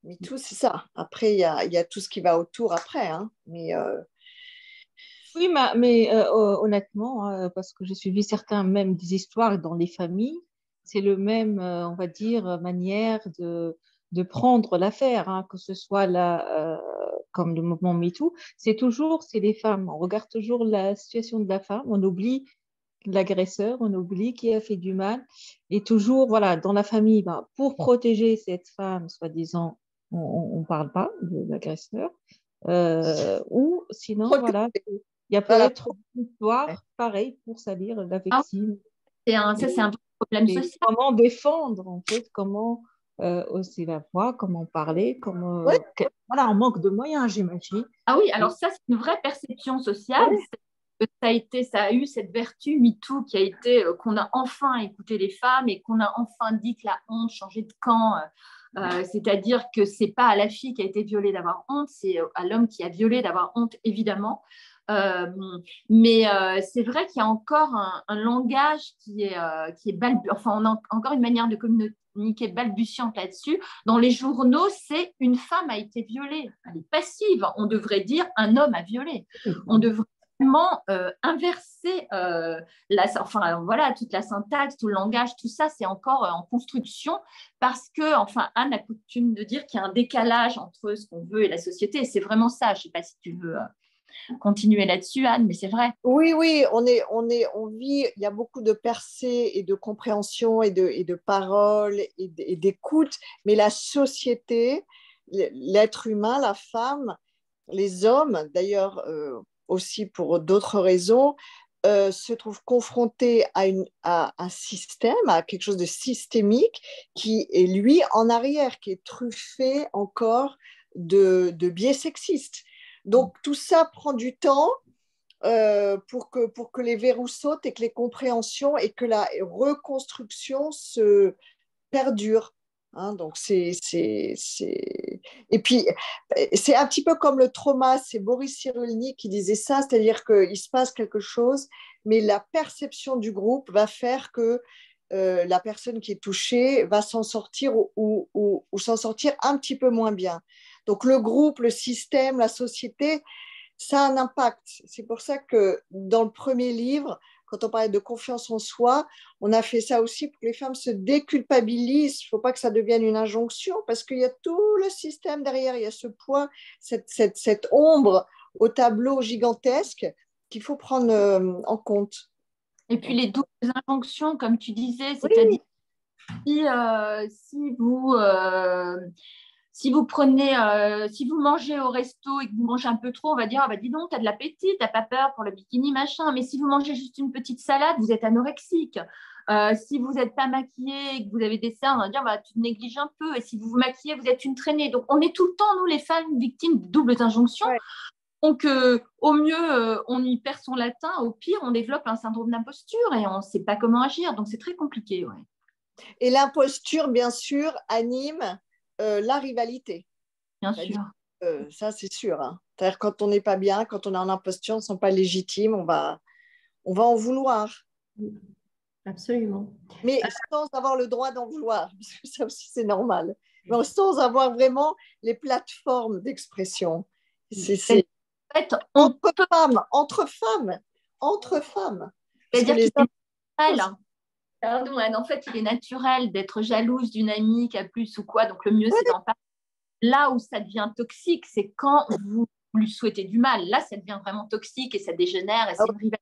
MeToo, c'est ça. Après, il y a tout ce qui va autour après. Hein. Oui, mais honnêtement, parce que j'ai suivi certains même des histoires dans les familles, c'est le même, on va dire, manière de prendre l'affaire, hein, que ce soit comme le mouvement MeToo, c'est les femmes. On regarde toujours la situation de la femme, on oublie l'agresseur, on oublie qui a fait du mal. Et toujours, voilà, dans la famille, ben, pour protéger cette femme, soi-disant, on ne parle pas de l'agresseur. Ou sinon, voilà, il y a Voilà. peut-être une histoire pareille pour salir la victime. Ça, c'est un problème social. Comment défendre, en fait, comment hausser la voix, comment parler, Ouais. Voilà, on manque de moyens, j'imagine. Ah oui, alors ça, c'est une vraie perception sociale. Ouais. Ça a eu cette vertu MeToo qui a été qu'on a enfin écouté les femmes et qu'on a enfin dit que la honte changeait de camp. C'est-à-dire que c'est pas à la fille qui a été violée d'avoir honte, c'est à l'homme qui a violé d'avoir honte, évidemment. Mais c'est vrai qu'il y a encore un langage qui est enfin, on a encore une manière de communiquer balbutiante là-dessus. Dans les journaux, c'est une femme a été violée. Elle est passive. On devrait dire un homme a violé. On devrait vraiment inverser enfin, voilà, toute la syntaxe, tout le langage, tout ça, c'est encore en construction parce que, enfin, Anne a coutume de dire qu'il y a un décalage entre ce qu'on veut et la société. Et c'est vraiment ça. Je ne sais pas si tu veux continuer là-dessus, Anne, mais c'est vrai. Oui, on vit, il y a beaucoup de percées et de compréhension et de paroles et d'écoute, mais la société, l'être humain, la femme, les hommes, d'ailleurs aussi pour d'autres raisons, se trouvent confrontés à un système, à quelque chose de systémique qui est lui en arrière, qui est truffé encore de biais sexistes. Donc tout ça prend du temps pour que les verrous sautent et que les compréhensions et que la reconstruction se perdure. Hein, donc et puis, c'est un petit peu comme le trauma, c'est Boris Cyrulnik qui disait ça, c'est-à-dire qu'il se passe quelque chose, mais la perception du groupe va faire que la personne qui est touchée va s'en sortir ou s'en sortir un petit peu moins bien. Donc le groupe, le système, la société, ça a un impact. C'est pour ça que dans le premier livre, quand on parlait de confiance en soi, on a fait ça aussi pour que les femmes se déculpabilisent. Il ne faut pas que ça devienne une injonction parce qu'il y a tout le système derrière. Il y a ce poids, cette ombre au tableau gigantesque qu'il faut prendre en compte. Et puis les doubles injonctions, comme tu disais, c'est-à-dire si vous prenez, si vous mangez au resto et que vous mangez un peu trop, on va dire, ah bah dis donc, tu as de l'appétit, tu n'as pas peur pour le bikini, machin. Mais si vous mangez juste une petite salade, vous êtes anorexique. Si vous n'êtes pas maquillée et que vous avez des cernes, on va dire, bah, tu te négliges un peu. Et si vous vous maquillez, vous êtes une traînée. Donc, on est tout le temps, nous, les femmes, victimes de doubles injonctions. Ouais. Donc, au mieux, on y perd son latin. Au pire, on développe un syndrome d'imposture et on ne sait pas comment agir. Donc, c'est très compliqué. Ouais. Et l'imposture, bien sûr, anime la rivalité. Bien sûr. Ça, c'est sûr. Hein. C'est-à-dire quand on n'est pas bien, quand on est en imposture, on ne se sent pas légitime, on va en vouloir. Absolument. Mais sans avoir le droit d'en vouloir, parce que ça aussi, c'est normal. Mais sans avoir vraiment les plateformes d'expression. C'est en fait, entre femmes. C'est-à-dire qu'il est naturel. Pardon, Anne, en fait, il est naturel d'être jalouse d'une amie qui a plus ou quoi, donc le mieux, c'est d'en parler. Là où ça devient toxique, c'est quand vous lui souhaitez du mal. Là, ça devient vraiment toxique et ça dégénère et c'est une rivalité.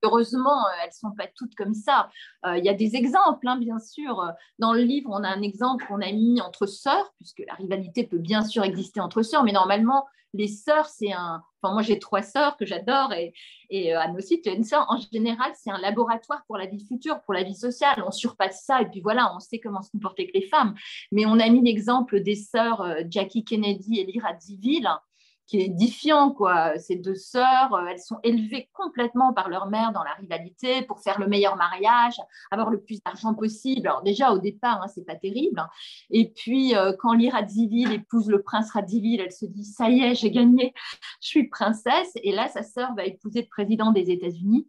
Heureusement, elles ne sont pas toutes comme ça. Il y a des exemples, hein, bien sûr. Dans le livre, on a un exemple qu'on a mis entre sœurs, puisque la rivalité peut bien sûr exister entre sœurs, mais normalement, les sœurs, c'est un... Enfin, moi, j'ai 3 sœurs que j'adore et Anne aussi, tu as une sœur. En général, c'est un laboratoire pour la vie future, pour la vie sociale. On surpasse ça et puis voilà, on sait comment se comporter avec les femmes. Mais on a mis l'exemple des sœurs Jackie Kennedy et Lyra Dzivil, qui est édifiant, quoi. Ces deux sœurs, elles sont élevées complètement par leur mère dans la rivalité pour faire le meilleur mariage, avoir le plus d'argent possible. Alors déjà, au départ, hein, c'est pas terrible. Et puis, quand Lee Radziwill épouse le prince Radziwill, elle se dit, ça y est, j'ai gagné, je suis princesse. Et là, sa sœur va épouser le président des États-Unis.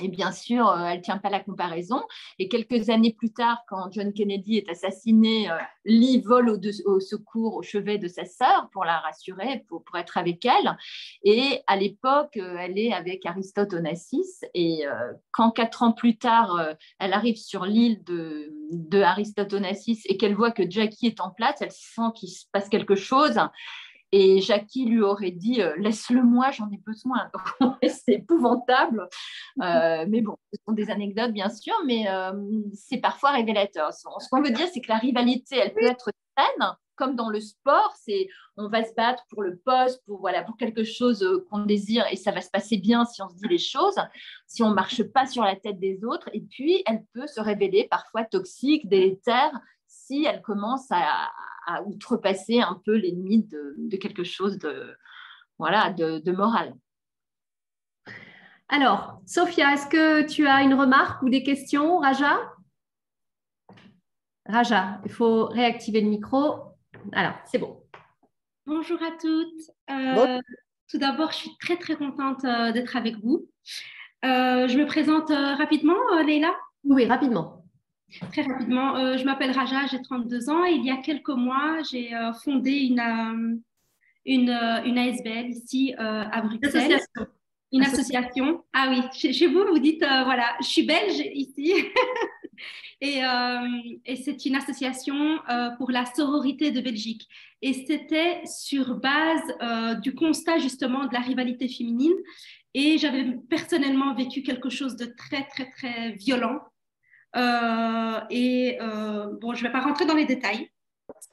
Et bien sûr, elle ne tient pas la comparaison. Et quelques années plus tard, quand John Kennedy est assassiné, Lee vole au secours, au chevet de sa sœur pour la rassurer, pour être avec elle. Et à l'époque, elle est avec Aristote Onassis. Et quand 4 ans plus tard, elle arrive sur l'île de Aristote Onassis et qu'elle voit que Jackie est en place, elle sent qu'il se passe quelque chose. Et Jackie lui aurait dit laisse-le-moi, j'en ai besoin. C'est épouvantable. Mais bon, ce sont des anecdotes, bien sûr, mais c'est parfois révélateur. Ce qu'on veut dire, c'est que la rivalité, elle peut être saine, comme dans le sport. On va se battre pour le poste, pour quelque chose qu'on désire, et ça va se passer bien si on se dit les choses, si on ne marche pas sur la tête des autres. Et puis, elle peut se révéler parfois toxique, délétère, si elle commence à outrepasser un peu les limites de quelque chose de moral. Alors, Sophia, est-ce que tu as une remarque ou des questions, Raja? Raja, il faut réactiver le micro. Alors, c'est bon. Bonjour à toutes. Tout d'abord, je suis très, très contente d'être avec vous. Je me présente rapidement, Leïla? Oui, rapidement. Très rapidement. Je m'appelle Raja, j'ai 32 ans. Et il y a quelques mois, j'ai fondé une ASBL ici à Bruxelles. Une association. Ah oui, chez vous, vous dites, voilà, je suis belge ici. Et c'est une association pour la sororité de Belgique. Et c'était sur base du constat justement de la rivalité féminine. Et j'avais personnellement vécu quelque chose de très, très, très violent. Bon, je ne vais pas rentrer dans les détails,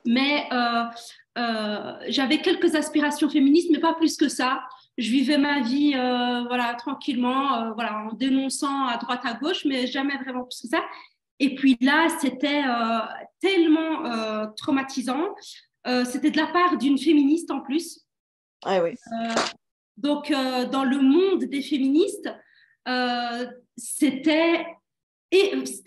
mais j'avais quelques aspirations féministes, mais pas plus que ça. Je vivais ma vie tranquillement, en dénonçant à droite, à gauche, mais jamais vraiment plus que ça. Et puis là, c'était tellement traumatisant. C'était de la part d'une féministe en plus. Ah oui. Donc, dans le monde des féministes, c'était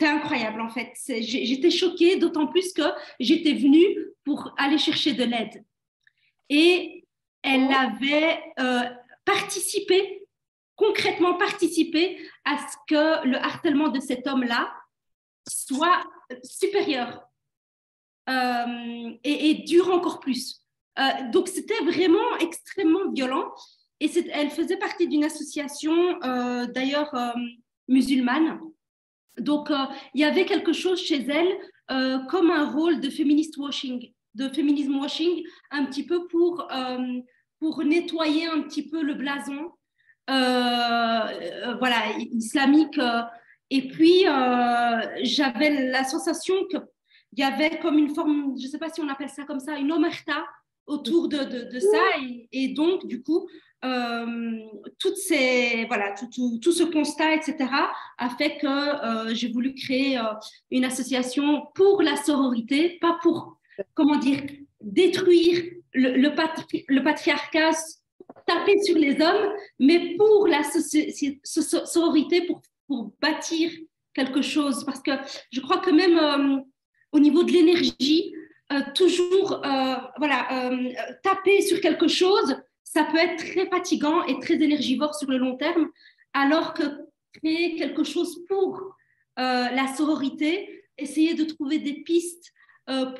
incroyable en fait. J'étais choquée, d'autant plus que j'étais venue pour aller chercher de l'aide. Et elle avait concrètement participé à ce que le harcèlement de cet homme-là soit supérieur et dure encore plus. Donc, c'était vraiment extrêmement violent. Et elle faisait partie d'une association, d'ailleurs, musulmane. Donc, il y avait quelque chose chez elle comme un rôle de féminisme washing, un petit peu pour nettoyer un petit peu le blason islamique. Et puis, j'avais la sensation qu'il y avait comme une forme, je ne sais pas si on appelle ça comme ça, une omerta autour de ça. Et donc, du coup, tout ce constat, etc., a fait que j'ai voulu créer une association pour la sororité, pas pour, détruire le patriarcat, taper sur les hommes, mais pour la sororité, pour bâtir quelque chose. Parce que je crois que même au niveau de l'énergie, toujours taper sur quelque chose, ça peut être très fatigant et très énergivore sur le long terme, alors que créer quelque chose pour la sororité, essayer de trouver des pistes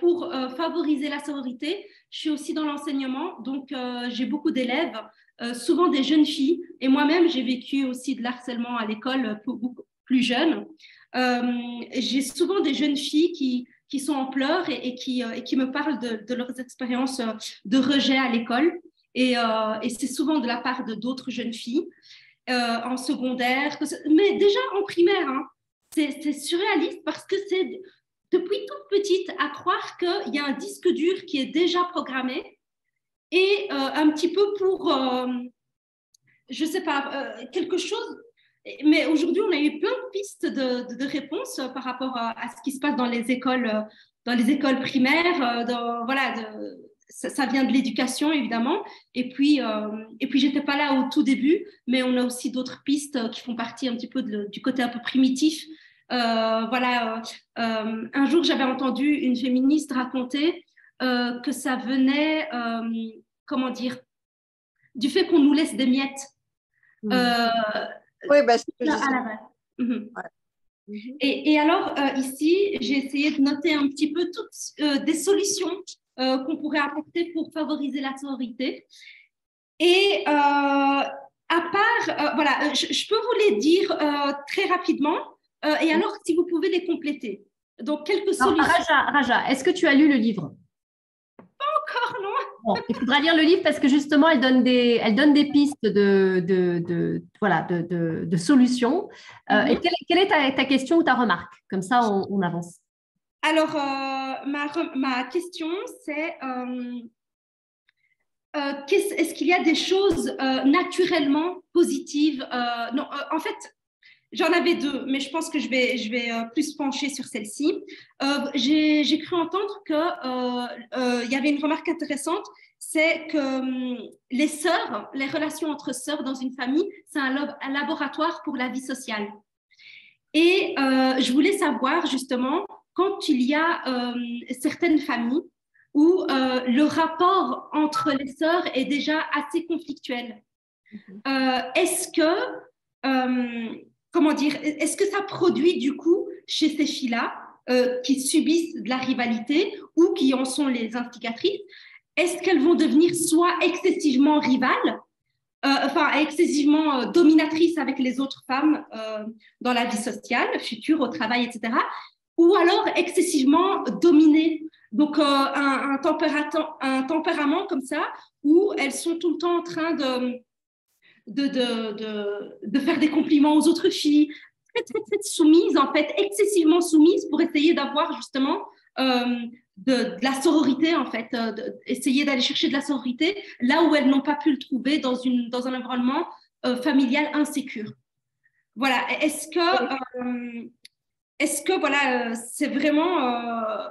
pour favoriser la sororité. Je suis aussi dans l'enseignement, donc j'ai beaucoup d'élèves, souvent des jeunes filles, et moi-même j'ai vécu aussi de l'harcèlement à l'école beaucoup plus jeune. J'ai souvent des jeunes filles qui sont en pleurs et qui me parlent de leurs expériences de rejet à l'école. Et c'est souvent de la part d'autres jeunes filles en secondaire, mais déjà en primaire. Hein, c'est surréaliste parce que c'est depuis toute petite à croire qu'il y a un disque dur qui est déjà programmé et un petit peu pour, je ne sais pas, quelque chose. Mais aujourd'hui, on a eu plein de pistes de réponses par rapport à ce qui se passe dans les écoles primaires, ça vient de l'éducation, évidemment. Et puis j'étais pas là au tout début, mais on a aussi d'autres pistes qui font partie un petit peu du côté un peu primitif. Voilà, un jour, j'avais entendu une féministe raconter que ça venait, comment dire, du fait qu'on nous laisse des miettes. Oui, bah, c'est ce que je À disais. la base. Ouais. Et alors, ici, j'ai essayé de noter un petit peu toutes des solutions qu'on pourrait apporter pour favoriser la sororité. Et à part, voilà, je peux vous les dire très rapidement. Et alors, si vous pouvez les compléter. Donc, quelques solutions. Raja, est-ce que tu as lu le livre? Encore, non? Bon, il faudra lire le livre parce que justement, elle donne des pistes voilà, de solutions. Et quelle est ta question ou ta remarque? Comme ça, on avance. Alors, ma question, c'est est-ce qu'il y a des choses naturellement positives? Non, en fait, j'en avais deux, mais je pense que je vais plus pencher sur celle-ci. J'ai cru entendre qu'il y avait une remarque intéressante, c'est que les sœurs, les relations entre sœurs dans une famille, c'est un laboratoire pour la vie sociale. Et je voulais savoir justement, quand il y a certaines familles où le rapport entre les sœurs est déjà assez conflictuel, est-ce que comment dire, est-ce que ça produit du coup chez ces filles-là qui subissent de la rivalité ou qui en sont les instigatrices, est-ce qu'elles vont devenir soit excessivement rivales, enfin excessivement dominatrices avec les autres femmes dans la vie sociale, future, au travail, etc., ou alors excessivement dominées, donc un tempérament comme ça, où elles sont tout le temps en train de faire des compliments aux autres filles, très soumises, en fait, excessivement soumises pour essayer d'avoir justement de la sororité, en fait, essayer d'aller chercher de la sororité là où elles n'ont pas pu le trouver dans un environnement familial insécure. Voilà, est-ce que voilà, c'est vraiment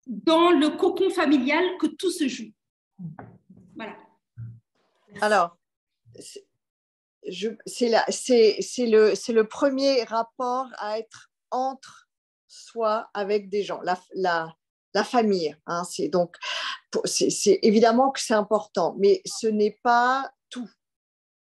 dans le cocon familial que tout se joue? Voilà. Alors, c'est le premier rapport à être entre soi avec des gens, la famille. Hein, c'est évidemment que c'est important, mais ce n'est pas tout.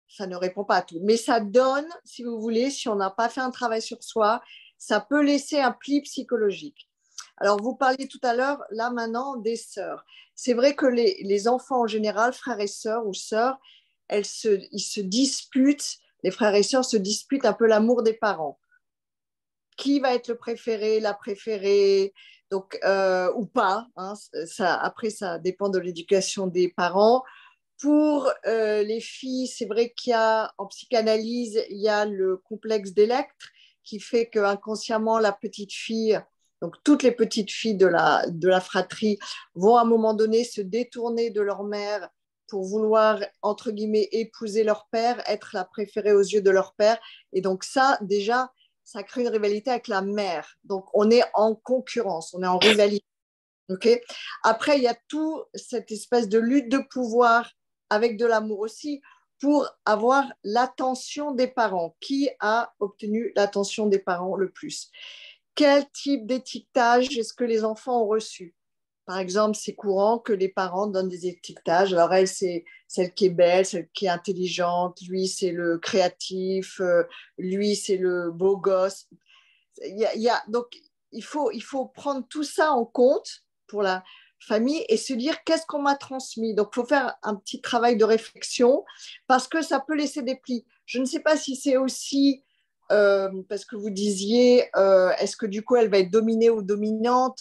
Ça ne répond pas à tout. Mais ça donne, si vous voulez, si on n'a pas fait un travail sur soi, ça peut laisser un pli psychologique. Alors, vous parliez tout à l'heure, là maintenant, des sœurs. C'est vrai que les enfants en général, frères et sœurs ou sœurs, ils se disputent, les frères et sœurs se disputent un peu l'amour des parents. Qui va être le préféré, la préférée, donc, ou pas. Hein, après, ça dépend de l'éducation des parents. Pour les filles, c'est vrai qu'il y a, en psychanalyse, il y a le complexe d'Electre qui fait qu'inconsciemment, la petite fille, donc toutes les petites filles de la fratrie, vont à un moment donné se détourner de leur mère pour vouloir, entre guillemets, épouser leur père, être la préférée aux yeux de leur père. Et donc ça, déjà, ça crée une rivalité avec la mère. Donc on est en concurrence, on est en rivalité. Okay. Après, il y a tout cette espèce de lutte de pouvoir avec de l'amour aussi pour avoir l'attention des parents. Qui a obtenu l'attention des parents le plus? Quel type d'étiquetage est-ce que les enfants ont reçu? Par exemple, c'est courant que les parents donnent des étiquetages. Alors, elle, c'est celle qui est belle, celle qui est intelligente. Lui, c'est le créatif. Lui, c'est le beau gosse. Donc, il faut prendre tout ça en compte pour la famille et se dire qu'est-ce qu'on m'a transmis. Donc, il faut faire un petit travail de réflexion parce que ça peut laisser des plis. Je ne sais pas si c'est aussi, parce que vous disiez, est-ce que du coup, elle va être dominée ou dominante?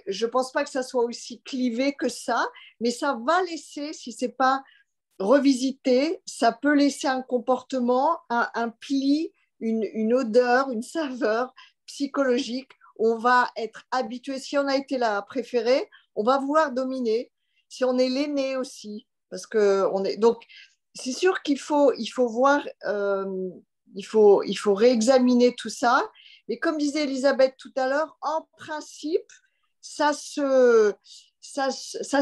Je ne pense pas que ça soit aussi clivé que ça, mais ça va laisser, si ce n'est pas revisité, ça peut laisser un comportement, un pli, une odeur, une saveur psychologique. On va être habitué. Si on a été la préférée, on va vouloir dominer. Si on est l'aîné aussi, parce que on est. Donc, c'est sûr qu'il faut voir, il faut réexaminer tout ça. Mais comme disait Elisabeth tout à l'heure, en principe, ça se ça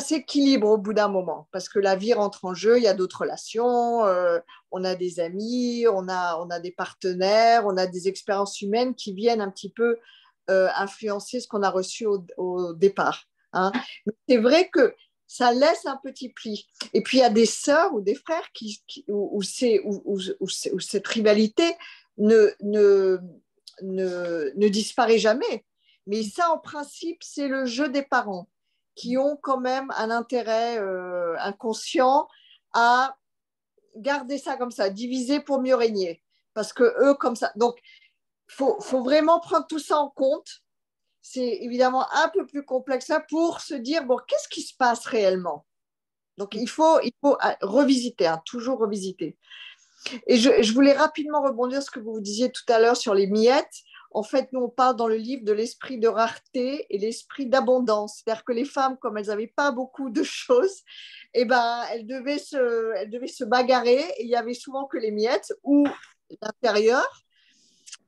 s'équilibre au bout d'un moment parce que la vie rentre en jeu, il y a d'autres relations, on a des amis, on a des partenaires, on a des expériences humaines qui viennent un petit peu influencer ce qu'on a reçu au départ. Hein. Mais c'est vrai que ça laisse un petit pli. Et puis il y a des sœurs ou des frères où cette rivalité ne disparaît jamais. Mais ça, en principe, c'est le jeu des parents qui ont quand même un intérêt inconscient à garder ça comme ça, diviser pour mieux régner. Parce que eux, comme ça. Donc, faut vraiment prendre tout ça en compte. C'est évidemment un peu plus complexe là pour se dire, bon, qu'est-ce qui se passe réellement? Donc, il faut revisiter, hein, toujours revisiter. Et je voulais rapidement rebondir sur ce que vous disiez tout à l'heure sur les miettes. En fait, nous, on parle dans le livre de l'esprit de rareté et l'esprit d'abondance. C'est-à-dire que les femmes, comme elles n'avaient pas beaucoup de choses, eh ben, elles devaient se bagarrer et il y avait souvent que les miettes ou l'intérieur.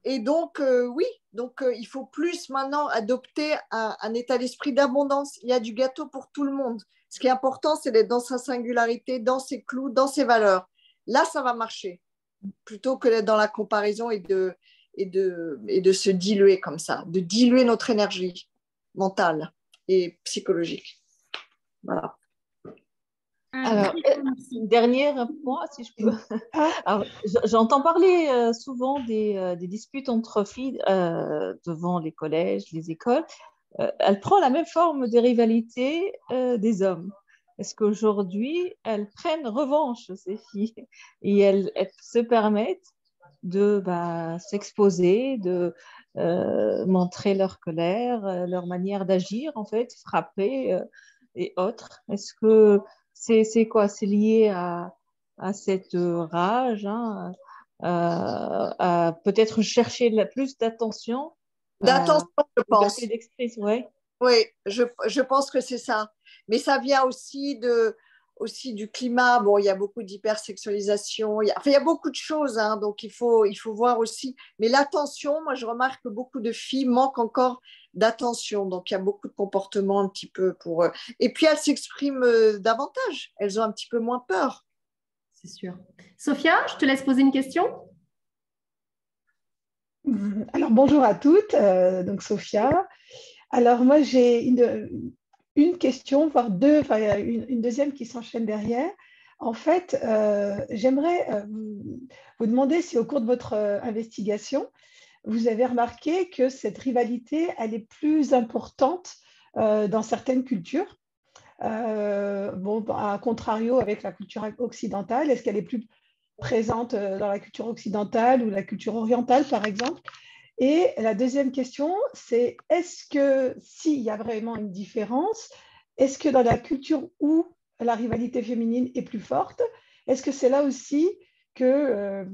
Et donc, oui, donc il faut plus maintenant adopter un état d'esprit d'abondance. Il y a du gâteau pour tout le monde. Ce qui est important, c'est d'être dans sa singularité, dans ses clous, dans ses valeurs. Là, ça va marcher, plutôt que d'être dans la comparaison et de se diluer comme ça, de diluer notre énergie mentale et psychologique. Voilà. Alors, dernier point, si je peux. Alors, j'entends parler souvent des disputes entre filles devant les collèges, les écoles. Elle prend la même forme des rivalités des hommes. Est-ce qu'aujourd'hui, elles prennent revanche, ces filles, et elles se permettent de s'exposer, de montrer leur colère, leur manière d'agir, en fait, frapper et autres. Est-ce que c'est quoi? C'est lié à cette rage, hein, à peut-être chercher plus d'attention, D'attention, je pense. liberté d'expression, ouais. Oui, je pense que c'est ça. Mais ça vient aussi du climat. Bon, il y a beaucoup d'hypersexualisation. Il y a beaucoup de choses, hein, donc il faut voir aussi. Mais l'attention, moi, je remarque que beaucoup de filles manquent encore d'attention. Donc, il y a beaucoup de comportements un petit peu pour eux. Et puis, elles s'expriment davantage. Elles ont un petit peu moins peur. C'est sûr. Sophia, je te laisse poser une question. Alors, bonjour à toutes. Donc, Sophia. Alors, moi, j'ai une question, voire deux, enfin, une deuxième qui s'enchaîne derrière. En fait, j'aimerais vous demander si au cours de votre investigation, vous avez remarqué que cette rivalité, elle est plus importante dans certaines cultures. Bon, à contrario avec la culture occidentale, est-ce qu'elle est plus présente dans la culture occidentale ou la culture orientale, par exemple? Et la deuxième question, c'est est-ce que, s'il y a vraiment une différence, est-ce que dans la culture où la rivalité féminine est plus forte, est-ce que c'est là aussi que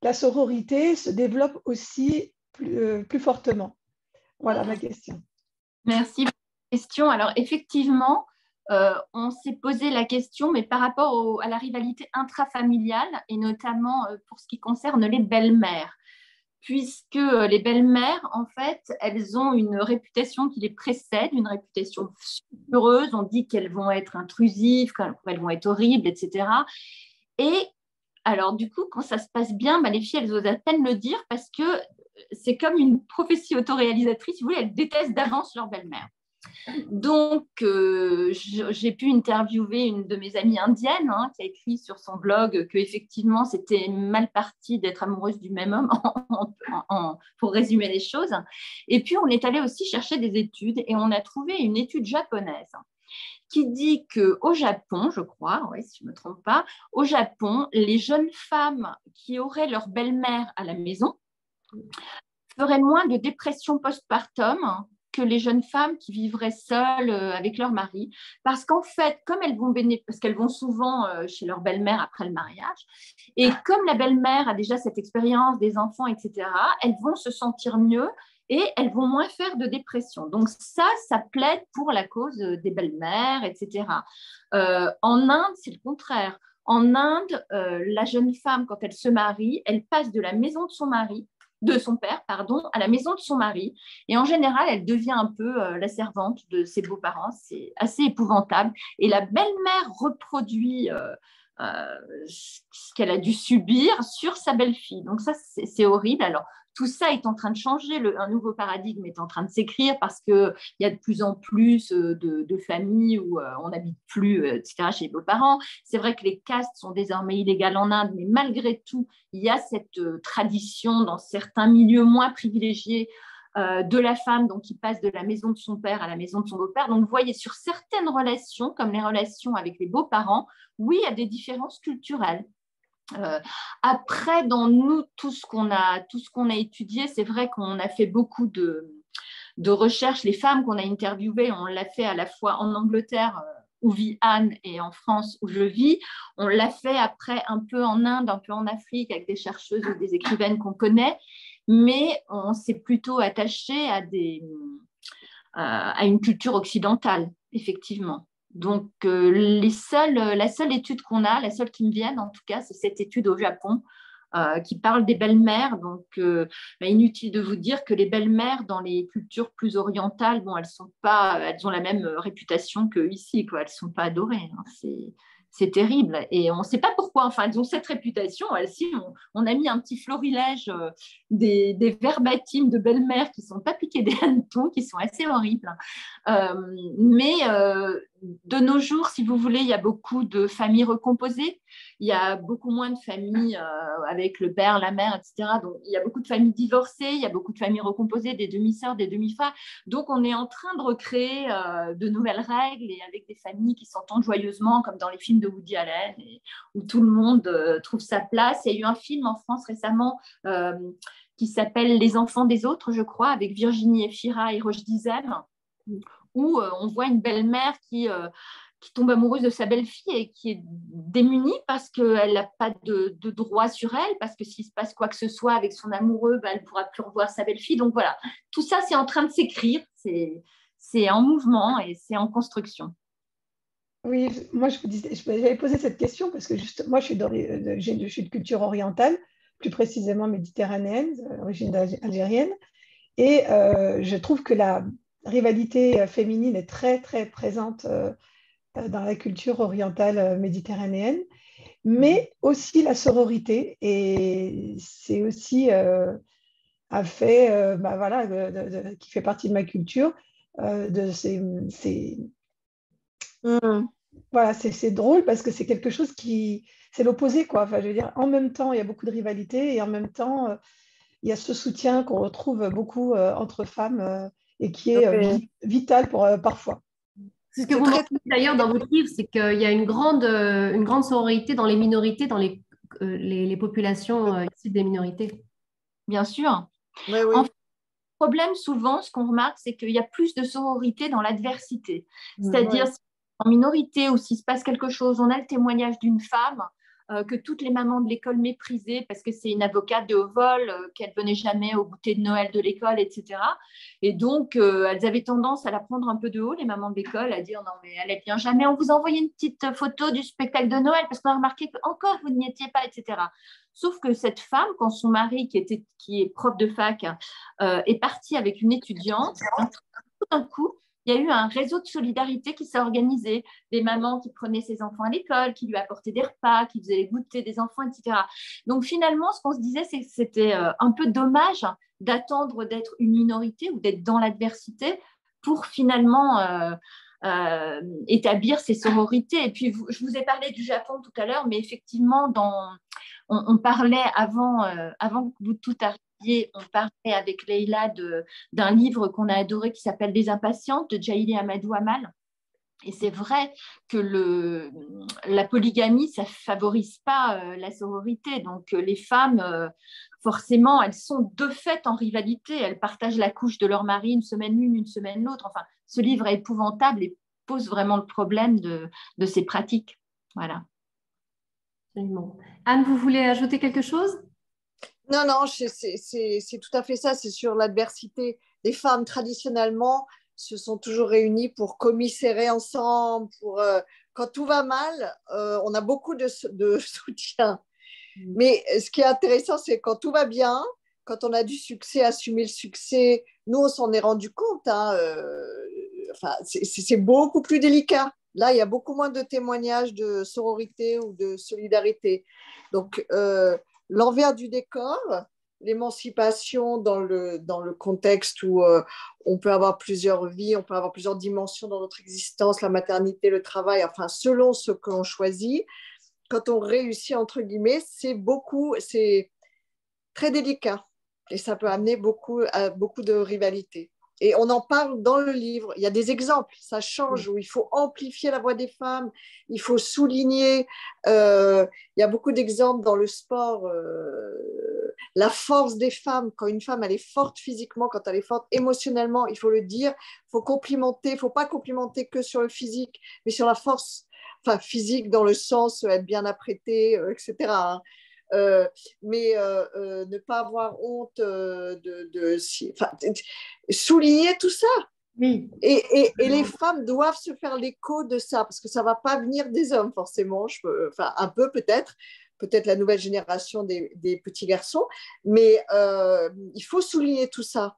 la sororité se développe aussi plus fortement? Voilà ma question. Merci pour la question. Alors, effectivement, on s'est posé la question, mais par rapport à la rivalité intrafamiliale, et notamment pour ce qui concerne les belles-mères. Puisque les belles-mères, en fait, elles ont une réputation qui les précède, une réputation sulfureuse. On dit qu'elles vont être intrusives, qu'elles vont être horribles, etc. Et alors, du coup, quand ça se passe bien, les filles, elles osent à peine le dire parce que c'est comme une prophétie autoréalisatrice. Si vous voulez, elles détestent d'avance leur belle-mère. Donc, j'ai pu interviewer une de mes amies indiennes qui a écrit sur son blog qu'effectivement, c'était mal parti d'être amoureuse du même homme, pour résumer les choses. Et puis, on est allé aussi chercher des études et on a trouvé une étude japonaise qui dit qu'au Japon, je crois, si je ne me trompe pas, au Japon, les jeunes femmes qui auraient leur belle-mère à la maison feraient moins de dépression postpartum que les jeunes femmes qui vivraient seules avec leur mari. Parce qu'en fait, comme parce qu'elles vont souvent chez leur belle-mère après le mariage, et comme la belle-mère a déjà cette expérience des enfants, etc., elles vont se sentir mieux et elles vont moins faire de dépression. Donc ça plaide pour la cause des belles-mères, etc. En Inde, c'est le contraire. En Inde, la jeune femme, quand elle se marie, elle passe de la maison de son mari de son père, pardon, à la maison de son mari. Et en général, elle devient un peu la servante de ses beaux-parents. C'est assez épouvantable. Et la belle-mère reproduit ce qu'elle a dû subir sur sa belle-fille. Donc ça, c'est horrible. Alors, tout ça est en train de changer. Un nouveau paradigme est en train de s'écrire parce qu'il y a de plus en plus de familles où on n'habite plus, etc., chez les beaux-parents. C'est vrai que les castes sont désormais illégales en Inde, mais malgré tout, il y a cette tradition dans certains milieux moins privilégiés de la femme, donc qui passe de la maison de son père à la maison de son beau-père. Donc, vous voyez, sur certaines relations, comme les relations avec les beaux-parents, oui, il y a des différences culturelles. Après, dans nous, tout ce qu'on a étudié, c'est vrai qu'on a fait beaucoup de recherches. Les femmes qu'on a interviewées, on l'a fait à la fois en Angleterre, où vit Anne, et en France, où je vis. On l'a fait après un peu en Inde, un peu en Afrique, avec des chercheuses ou des écrivaines qu'on connaît. Mais on s'est plutôt attaché à une culture occidentale, effectivement. Donc, la seule étude qu'on a, la seule qui me vienne en tout cas, c'est cette étude au Japon qui parle des belles-mères. Donc, inutile de vous dire que les belles-mères dans les cultures plus orientales, bon, elles ont la même réputation qu'ici, quoi. Elles ne sont pas adorées. Hein. C'est terrible. Et on ne sait pas pourquoi. Enfin, elles ont cette réputation. On a mis un petit florilège des verbatims de belles-mères qui ne sont pas piqués des hannetons, qui sont assez horribles. Mais de nos jours, si vous voulez, il y a beaucoup de familles recomposées. Il y a beaucoup moins de familles avec le père, la mère, etc. Donc, il y a beaucoup de familles divorcées, il y a beaucoup de familles recomposées, des demi-sœurs, des demi-frères. Donc, on est en train de recréer de nouvelles règles et avec des familles qui s'entendent joyeusement, comme dans les films de Woody Allen, où tout le monde trouve sa place. Il y a eu un film en France récemment qui s'appelle Les enfants des autres, je crois, avec Virginie Efira et Roche Dizem, où on voit une belle-mère qui tombe amoureuse de sa belle-fille et qui est démunie parce qu'elle n'a pas de droit sur elle, parce que s'il se passe quoi que ce soit avec son amoureux, elle ne pourra plus revoir sa belle-fille. Donc voilà, tout ça, c'est en train de s'écrire, c'est en mouvement et c'est en construction. Oui, moi j'avais posé cette question parce que juste, moi je suis je suis de culture orientale, plus précisément méditerranéenne, d'origine algérienne, et je trouve que la rivalité féminine est très très présente dans la culture orientale méditerranéenne, mais aussi la sororité, et c'est aussi un fait voilà, qui fait partie de ma culture, de voilà, c'est drôle parce que c'est quelque chose c'est l'opposé, quoi. Enfin, je veux dire, en même temps, il y a beaucoup de rivalité et en même temps, il y a ce soutien qu'on retrouve beaucoup entre femmes et qui est vital parfois. C'est ce que vous montrez d'ailleurs dans votre livre, c'est qu'il y a une grande sororité dans les minorités, dans les populations issues des minorités. Bien sûr. Oui, oui. En fait, le problème, souvent, ce qu'on remarque, c'est qu'il y a plus de sororité dans l'adversité. C'est-à-dire, en minorité ou s'il se passe quelque chose, on a le témoignage d'une femme que toutes les mamans de l'école méprisaient parce que c'est une avocate de haut vol, qu'elle ne venait jamais au goûter de Noël de l'école, etc. Et donc, elles avaient tendance à la prendre un peu de haut, les mamans de l'école, à dire non, mais elle ne vient jamais, on vous a envoyé une petite photo du spectacle de Noël parce qu'on a remarqué qu'encore vous n'y étiez pas, etc. Sauf que cette femme, quand son mari, qui est prof de fac, est parti avec une étudiante, tout d'un coup, il y a eu un réseau de solidarité qui s'est organisé. Des mamans qui prenaient ses enfants à l'école, qui lui apportaient des repas, qui faisaient les goûters des enfants, etc. Donc finalement, ce qu'on se disait, c'est que c'était un peu dommage d'attendre d'être une minorité ou d'être dans l'adversité pour finalement établir ces sororités. Et puis, je vous ai parlé du Japon tout à l'heure, mais effectivement, on parlait avant que vous tout arriviez, on parlait avec Leïla d'un livre qu'on a adoré qui s'appelle Les Impatientes de Jaili Amadou Amal. Et c'est vrai que la polygamie, ça ne favorise pas la sororité. Donc, les femmes, forcément, elles sont de fait en rivalité. Elles partagent la couche de leur mari une semaine l'une, une semaine l'autre. Enfin, ce livre est épouvantable et pose vraiment le problème de ces pratiques. Voilà. Absolument. Anne, vous voulez ajouter quelque chose ? Non, non, c'est tout à fait ça. C'est sur l'adversité. Les femmes, traditionnellement, se sont toujours réunies pour commisérer ensemble. Quand tout va mal, on a beaucoup de soutien. Mais ce qui est intéressant, c'est quand tout va bien, quand on a du succès, assumer le succès, nous, on s'en est rendu compte. Hein, enfin, c'est beaucoup plus délicat. Là, il y a beaucoup moins de témoignages de sororité ou de solidarité. Donc, l'envers du décor, l'émancipation dans le contexte où on peut avoir plusieurs vies, on peut avoir plusieurs dimensions dans notre existence, la maternité, le travail, enfin, selon ce que l'on choisit. Quand on réussit, entre guillemets, c'est très délicat. Et ça peut amener à beaucoup de rivalité. Et on en parle dans le livre. Il y a des exemples, ça change, où il faut amplifier la voix des femmes, il faut souligner. Il y a beaucoup d'exemples dans le sport. La force des femmes, quand une femme elle est forte physiquement, quand elle est forte émotionnellement, il faut le dire, il faut complimenter, il ne faut pas complimenter que sur le physique, mais sur la force, enfin physique dans le sens être bien apprêtée, etc. Hein. Mais ne pas avoir honte souligner tout ça. Oui. Et les femmes doivent se faire l'écho de ça, parce que ça ne va pas venir des hommes forcément, enfin un peu peut-être la nouvelle génération des petits garçons, mais il faut souligner tout ça.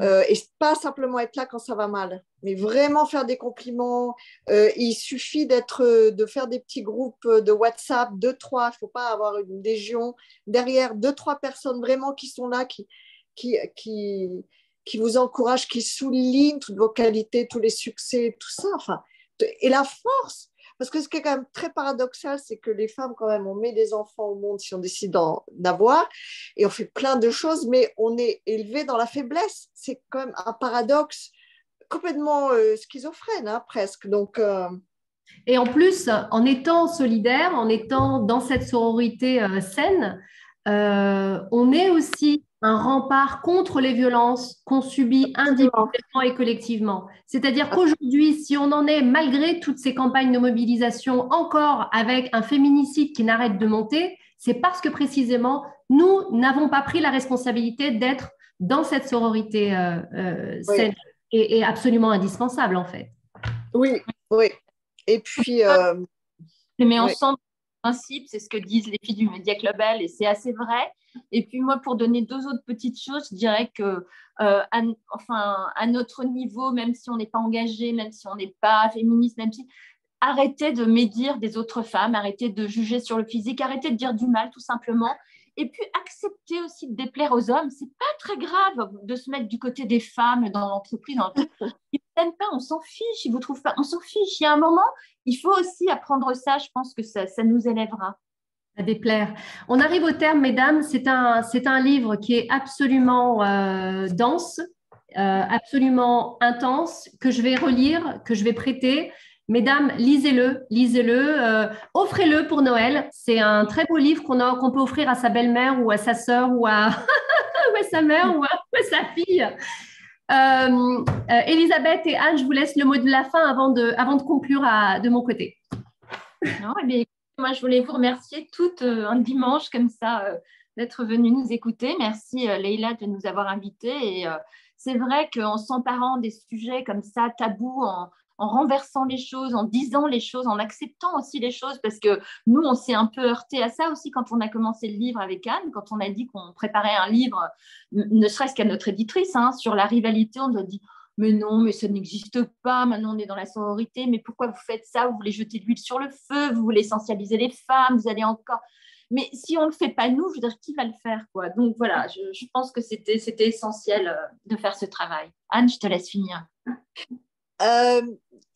Et pas simplement être là quand ça va mal, mais vraiment faire des compliments. Il suffit de faire des petits groupes de WhatsApp, 2-3, il ne faut pas avoir une légion derrière, 2-3 personnes vraiment qui sont là, qui vous encouragent, qui soulignent toutes vos qualités, tous les succès, tout ça. Enfin, et la force. Parce que ce qui est quand même très paradoxal, c'est que les femmes, quand même, on met des enfants au monde si on décide d'en avoir, et on fait plein de choses, mais on est élevé dans la faiblesse. C'est quand même un paradoxe complètement schizophrène, hein, presque. Donc, Et en plus, en étant solidaire, en étant dans cette sororité saine, on est aussi un rempart contre les violences qu'on subit individuellement et collectivement. C'est-à-dire qu'aujourd'hui, si on en est, malgré toutes ces campagnes de mobilisation, encore avec un féminicide qui n'arrête de monter, c'est parce que précisément, nous n'avons pas pris la responsabilité d'être dans cette sororité saine et absolument indispensable, en fait. Oui, oui. Et puis... mais ensemble, principe, c'est ce que disent les filles du Média Club L, et c'est assez vrai. Et puis moi, pour donner 2 autres petites choses, je dirais que à notre niveau, même si on n'est pas engagé, même si on n'est pas féministe, même si arrêtez de médire des autres femmes, arrêtez de juger sur le physique, arrêtez de dire du mal tout simplement. Et puis accepter aussi de déplaire aux hommes. C'est pas très grave de se mettre du côté des femmes dans l'entreprise. Ils ne t'aiment pas, on s'en fiche. Ils vous trouvent pas, on s'en fiche. Il y a un moment, il faut aussi apprendre ça. Je pense que ça nous élèvera. À déplaire. On arrive au terme, mesdames. C'est un livre qui est absolument dense, absolument intense, que je vais relire, que je vais prêter. Mesdames, lisez-le, offrez-le pour Noël. C'est un très beau livre qu'on peut offrir à sa belle-mère ou à sa sœur ou à, ou à sa mère ou à sa fille. Elisabeth et Anne, je vous laisse le mot de la fin avant de conclure de mon côté. Non, eh bien, moi, je voulais vous remercier toutes un dimanche comme ça d'être venues nous écouter. Merci Leïla de nous avoir invités. Et c'est vrai qu'en s'emparant des sujets comme ça, tabous, en renversant les choses, en disant les choses, en acceptant aussi les choses, parce que nous, on s'est un peu heurté à ça aussi quand on a commencé le livre avec Anne, quand on a dit qu'on préparait un livre, ne serait-ce qu'à notre éditrice, hein, sur la rivalité, on nous a dit « mais non, mais ça n'existe pas, maintenant on est dans la sororité, mais pourquoi vous faites ça? Vous voulez jeter de l'huile sur le feu, vous voulez essentialiser les femmes, vous allez encore… » Mais si on ne le fait pas nous, je veux dire, qui va le faire quoi? Donc voilà, je pense que c'était essentiel de faire ce travail. Anne, je te laisse finir.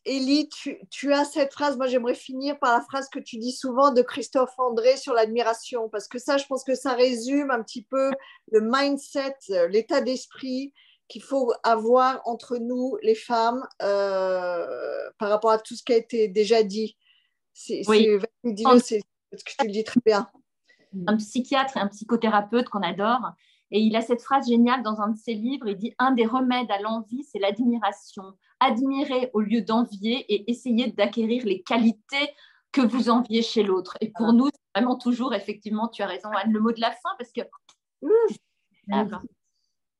Élie, tu as cette phrase, moi j'aimerais finir par la phrase que tu dis souvent de Christophe André sur l'admiration, parce que ça, je pense que ça résume un petit peu le mindset, l'état d'esprit qu'il faut avoir entre nous, les femmes, par rapport à tout ce qui a été déjà dit. Oui. C'est ce que tu le dis très bien. Un psychiatre et un psychothérapeute qu'on adore. Et il a cette phrase géniale dans un de ses livres, il dit « Un des remèdes à l'envie, c'est l'admiration. Admirer au lieu d'envier et essayer d'acquérir les qualités que vous enviez chez l'autre. » Et pour nous, c'est vraiment toujours, effectivement, tu as raison, Anne, le mot de la fin, parce que…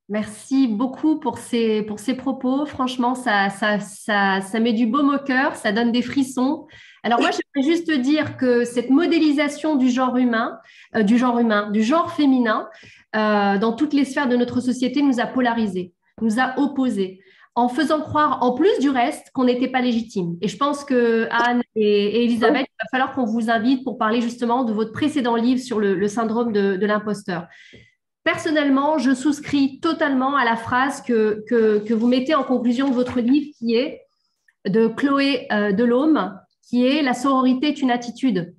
Merci beaucoup pour ces propos. Franchement, ça met du baume au cœur, ça donne des frissons. Alors moi, j'aimerais juste dire que cette modélisation du genre féminin, dans toutes les sphères de notre société, nous a polarisés, nous a opposés, en faisant croire, en plus du reste, qu'on n'était pas légitime. Et je pense que Anne et Elisabeth, il va falloir qu'on vous invite pour parler justement de votre précédent livre sur le syndrome de l'imposteur. Personnellement, je souscris totalement à la phrase que vous mettez en conclusion de votre livre, qui est de Chloé Delhomme, qui est « La sororité est une attitude ».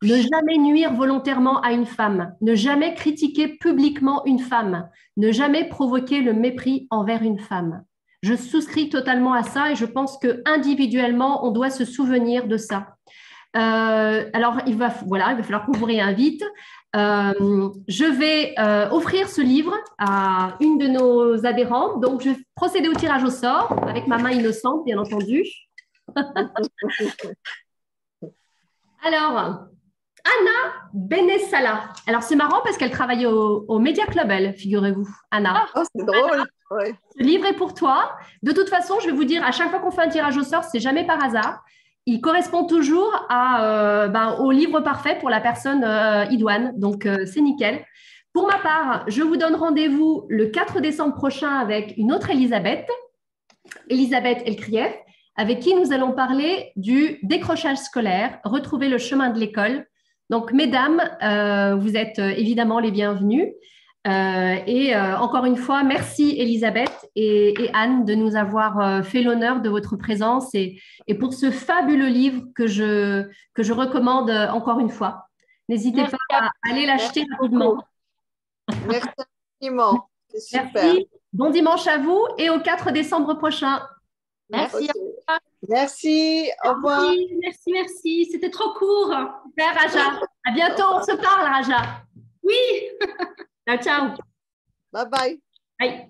Ne jamais nuire volontairement à une femme, ne jamais critiquer publiquement une femme, ne jamais provoquer le mépris envers une femme. Je souscris totalement à ça et je pense qu'individuellement, on doit se souvenir de ça. Alors, il va falloir qu'on vous réinvite. Je vais offrir ce livre à une de nos adhérentes. Donc, je vais procéder au tirage au sort avec ma main innocente, bien entendu. Alors, Anna Benessala. Alors, c'est marrant parce qu'elle travaille au Media Club, elle, figurez-vous, Anna. Oh, c'est drôle. Ouais. Ce livre est pour toi. De toute façon, je vais vous dire, à chaque fois qu'on fait un tirage au sort, c'est jamais par hasard. Il correspond toujours au livre parfait pour la personne idoine. Donc, c'est nickel. Pour ma part, je vous donne rendez-vous le 4 décembre prochain avec une autre Elisabeth Elkrieff, avec qui nous allons parler du décrochage scolaire, retrouver le chemin de l'école. Donc, mesdames, vous êtes évidemment les bienvenues. Encore une fois, merci Elisabeth et Anne de nous avoir fait l'honneur de votre présence et pour ce fabuleux livre que je recommande encore une fois. N'hésitez pas à aller l'acheter rapidement. Merci infiniment. C'est super. Merci. Bon dimanche à vous et au 4 décembre prochain. Merci. Okay. Merci. Au revoir. Merci. C'était trop court. Super, Raja. À bientôt. On se parle, Raja. Oui. Ciao, ciao. Bye bye. Bye.